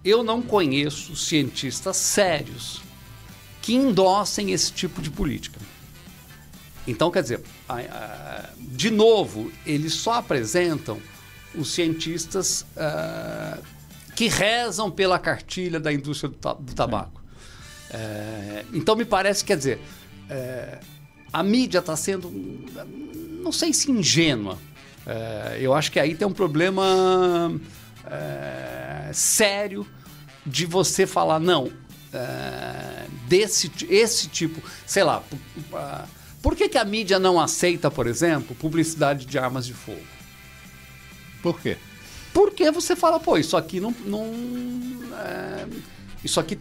eu não conheço cientistas sérios que endossem esse tipo de política. Então, quer dizer, de novo, eles só apresentam os cientistas que rezam pela cartilha da indústria do tabaco. Então, me parece, quer dizer, a mídia está sendo, não sei se ingênua. Eu acho que aí tem um problema sério de você falar, não, esse tipo, sei lá... Por que a mídia não aceita, por exemplo, publicidade de armas de fogo? Por quê? Porque você fala, pô, isso aqui isso aqui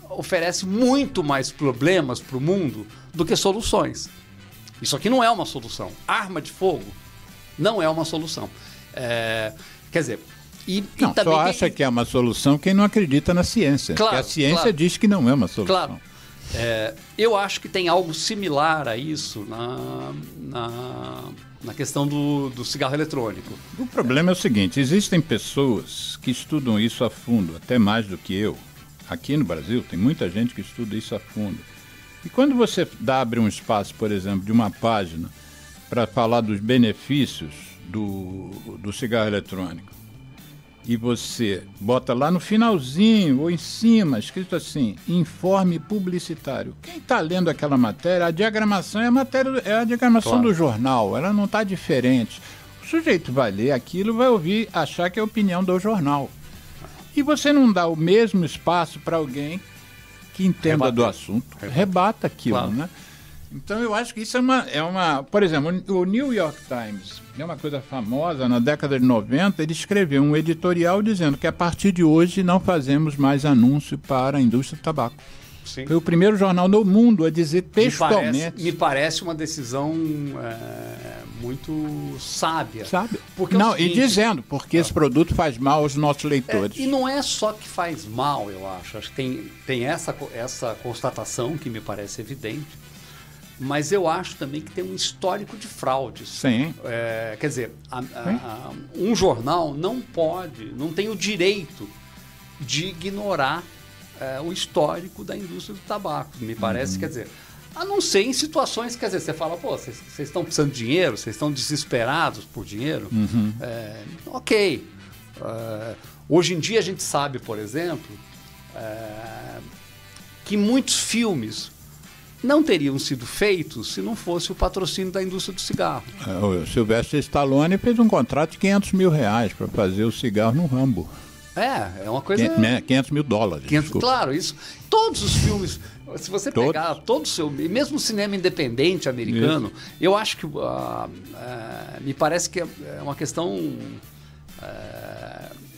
oferece muito mais problemas para o mundo do que soluções. Isso aqui não é uma solução. Arma de fogo não é uma solução. Quer dizer... Não, também só acha que é uma solução quem não acredita na ciência. Claro, porque a ciência diz que não é uma solução. Claro. Eu acho que tem algo similar a isso na questão do cigarro eletrônico. O problema é o seguinte, existem pessoas que estudam isso a fundo, até mais do que eu. Aqui no Brasil tem muita gente que estuda isso a fundo. E quando você abre um espaço, por exemplo, de uma página para falar dos benefícios do cigarro eletrônico, e você bota lá no finalzinho ou em cima, escrito assim, informe publicitário. Quem está lendo aquela matéria, a diagramação é a diagramação do jornal, ela não está diferente. O sujeito vai ler aquilo, vai ouvir, achar que é a opinião do jornal. E você não dá o mesmo espaço para alguém que entenda do assunto, rebata aquilo, né? Então eu acho que isso é uma... Por exemplo, o New York Times, é uma coisa famosa, na década de 90, ele escreveu um editorial dizendo que a partir de hoje não fazemos mais anúncio para a indústria do tabaco. Sim. Foi o primeiro jornal no mundo a dizer textualmente... Me parece uma decisão muito sábia. Sábia. E dizendo, porque esse produto faz mal aos nossos leitores. E não é só que faz mal, eu acho. Acho que tem essa constatação que me parece evidente. Mas eu acho também que tem um histórico de fraudes. Sim. Quer dizer, um jornal não tem o direito de ignorar o histórico da indústria do tabaco. Me parece, quer dizer, a não ser em situações, quer dizer, você fala, pô, vocês estão precisando de dinheiro, vocês estão desesperados por dinheiro. Ok. Hoje em dia a gente sabe, por exemplo, que muitos filmes não teriam sido feitos se não fosse o patrocínio da indústria do cigarro. O Sylvester Stallone fez um contrato de R$500 mil para fazer o cigarro no Rambo. É uma coisa... $500 mil. Claro, isso. Todos os filmes, se você pegar mesmo o cinema independente americano, eu acho que me parece que é uma questão...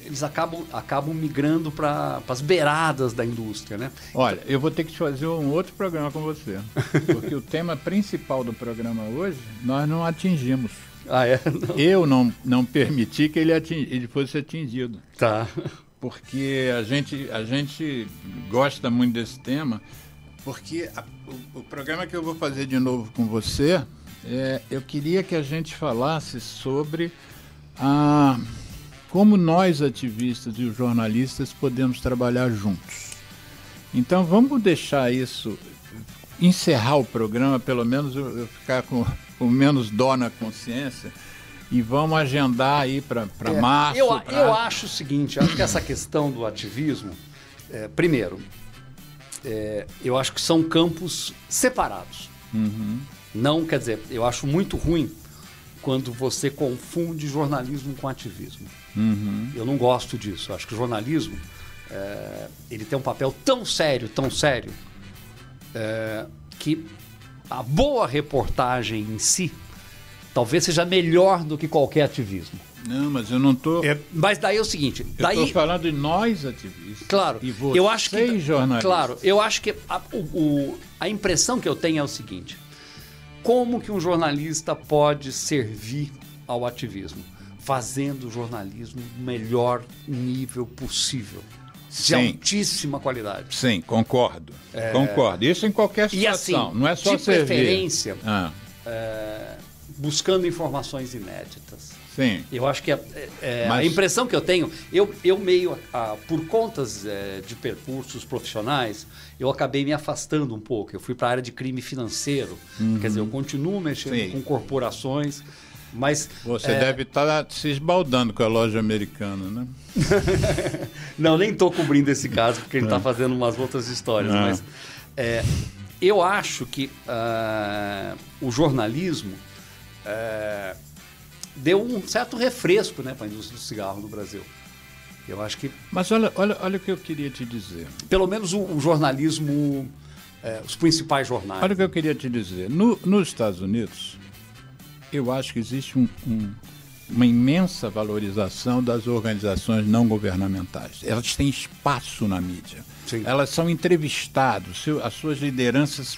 eles acabam migrando para as beiradas da indústria, né? Olha, eu vou ter que fazer um outro programa com você, porque o tema principal do programa hoje nós não atingimos. Não. Eu não permiti que ele fosse atingido. Tá. Porque a gente gosta muito desse tema, porque o programa que eu vou fazer de novo com você, eu queria que a gente falasse sobre como nós, ativistas e os jornalistas, podemos trabalhar juntos. Então, vamos deixar isso, encerrar o programa, pelo menos eu ficar com menos dó na consciência, e vamos agendar aí para março. Eu acho o seguinte, acho que essa questão do ativismo, primeiro, eu acho que são campos separados. Não, quer dizer, eu acho muito ruim quando você confunde jornalismo com ativismo. Eu não gosto disso. Eu acho que o jornalismo ele tem um papel tão sério, que a boa reportagem em si talvez seja melhor do que qualquer ativismo. Não, mas eu não estou... Mas daí é o seguinte... Eu estou falando de nós, ativistas. Claro. E vocês, jornalistas. Claro, eu acho que a impressão que eu tenho é o seguinte... Como que um jornalista pode servir ao ativismo, fazendo o jornalismo do melhor nível possível, de altíssima qualidade. Sim, concordo. Concordo. Isso em qualquer situação, e assim, não é só de servir. preferência, buscando informações inéditas. Sim. Eu acho que a impressão que eu tenho, eu meio, por contas de percursos profissionais, eu acabei me afastando um pouco. Eu fui para a área de crime financeiro. Quer dizer, eu continuo mexendo com corporações, mas... Você deve estar se esbaldando com a loja americana, né? Não, nem estou cobrindo esse caso, porque ele está fazendo umas outras histórias. Mas eu acho que o jornalismo... deu um certo refresco, né, para a indústria do cigarro no Brasil. Eu acho que... Mas olha o que eu queria te dizer. Pelo menos o jornalismo, os principais jornais. Olha o que eu queria te dizer. Nos Estados Unidos, eu acho que existe uma imensa valorização das organizações não governamentais. Elas têm espaço na mídia. Sim. Elas são entrevistadas, as suas lideranças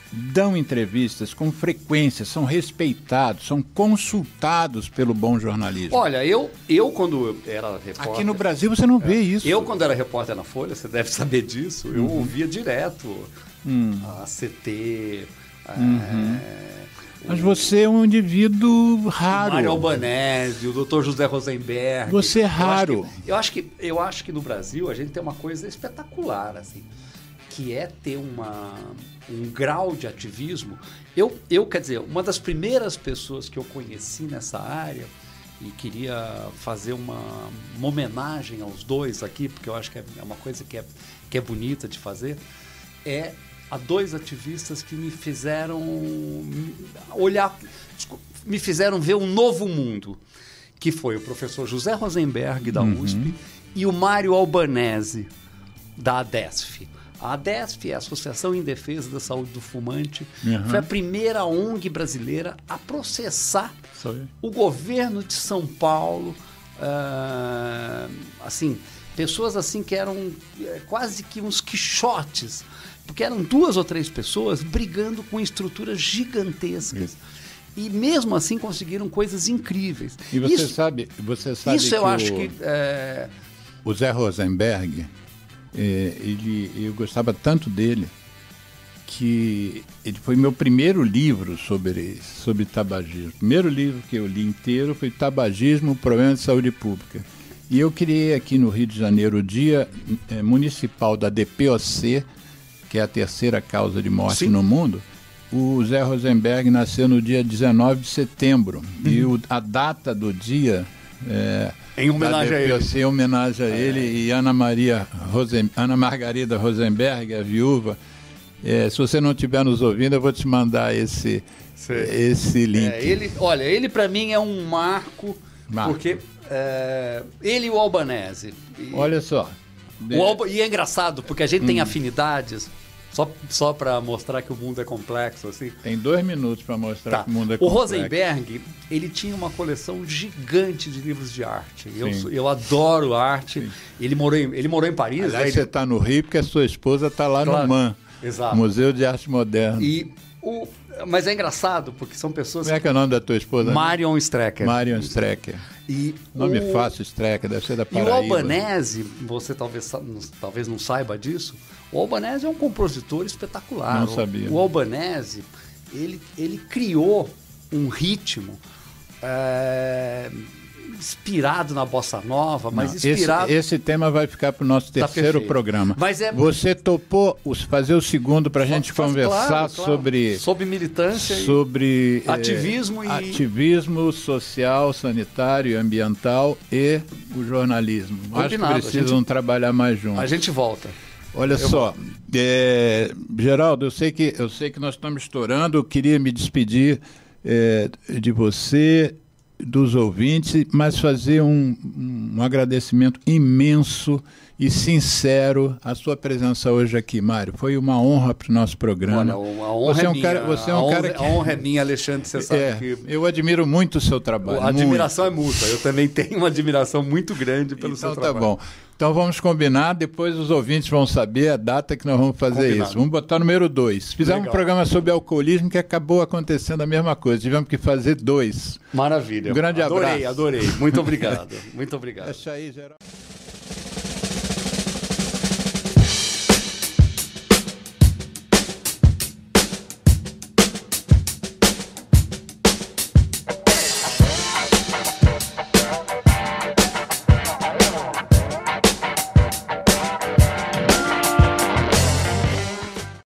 dão entrevistas com frequência, são respeitados, são consultados pelo bom jornalismo. Olha, eu quando era repórter... Aqui no Brasil você não vê isso. Eu, quando era repórter na Folha, você deve saber disso, eu ouvia direto a CT... Mas você é um indivíduo raro. O Mário Albanese, o Dr. José Rosenberg. Você é raro. Eu acho que no Brasil a gente tem uma coisa espetacular, assim, que é ter um grau de ativismo. Quer dizer, uma das primeiras pessoas que eu conheci nessa área, e queria fazer uma homenagem aos dois aqui, porque eu acho que é uma coisa que é bonita de fazer, há dois ativistas que me fizeram me fizeram ver um novo mundo, que foi o professor José Rosenberg, da USP, e o Mário Albanese, da ADESF. A ADESF é a Associação em Defesa da Saúde do Fumante. Foi a primeira ONG brasileira a processar o governo de São Paulo. Assim, pessoas assim que eram quase que uns quixotes, porque eram 2 ou 3 pessoas brigando com estruturas gigantescas. E mesmo assim conseguiram coisas incríveis. E você sabe isso que eu acho que... o Zé Rosenberg... eu gostava tanto dele que ele foi meu primeiro livro sobre tabagismo. O primeiro livro que eu li inteiro foi Tabagismo, Problema de Saúde Pública. E eu criei aqui no Rio de Janeiro o Dia Municipal da DPOC, que é a terceira causa de morte no mundo. O Zé Rosenberg nasceu no dia 19 de setembro. E a data do dia... em homenagem a ele. Em homenagem a ele e Ana Margarida Rosenberg, a viúva. Se você não estiver nos ouvindo, eu vou te mandar esse link. Ele para mim é um marco. Porque ele e o Albanese. Olha só. E é engraçado, porque a gente tem afinidades. Só para mostrar que o mundo é complexo, assim. Tem 2 minutos para mostrar que o mundo é complexo. O Rosenberg, ele tinha uma coleção gigante de livros de arte. Eu adoro arte. Sim. Ele morou em Paris. Aliás, você está no Rio porque a sua esposa está lá no MAN. Exato. Museu de Arte Moderna. Mas é engraçado, porque são pessoas... Como é que é o nome da tua esposa? Marion Strecker. Marion Strecker. Nome fácil, Strecker, deve ser da Paraíba. E o Albanese, você talvez não saiba disso, o Albanese é um compositor espetacular. Não sabia. O Albanese, ele criou um ritmo inspirado na bossa nova, mas inspirado... Esse tema vai ficar para o nosso terceiro programa. Mas você topou fazer o segundo para a gente conversar sobre militância, sobre ativismo ativismo social, sanitário e ambiental e o jornalismo. Acho que precisam trabalhar mais juntos. A gente volta. Olha só, Geraldo, eu sei que nós estamos estourando, eu queria me despedir de você, dos ouvintes, mas fazer um agradecimento imenso e sincero a sua presença hoje aqui, Mário. Foi uma honra para o nosso programa. Olha, a honra é minha. A honra é minha, Alexandre, você sabe que... Eu admiro muito o seu trabalho. A admiração é mútua. Eu também tenho uma admiração muito grande pelo seu trabalho. Então tá bom. Então vamos combinar, depois os ouvintes vão saber a data que nós vamos fazer isso. Vamos botar número 2. Fizemos um programa sobre alcoolismo que acabou acontecendo a mesma coisa. Tivemos que fazer 2. Maravilha. Um grande abraço. Adorei. Muito obrigado. Muito obrigado. Deixa aí, Geraldo.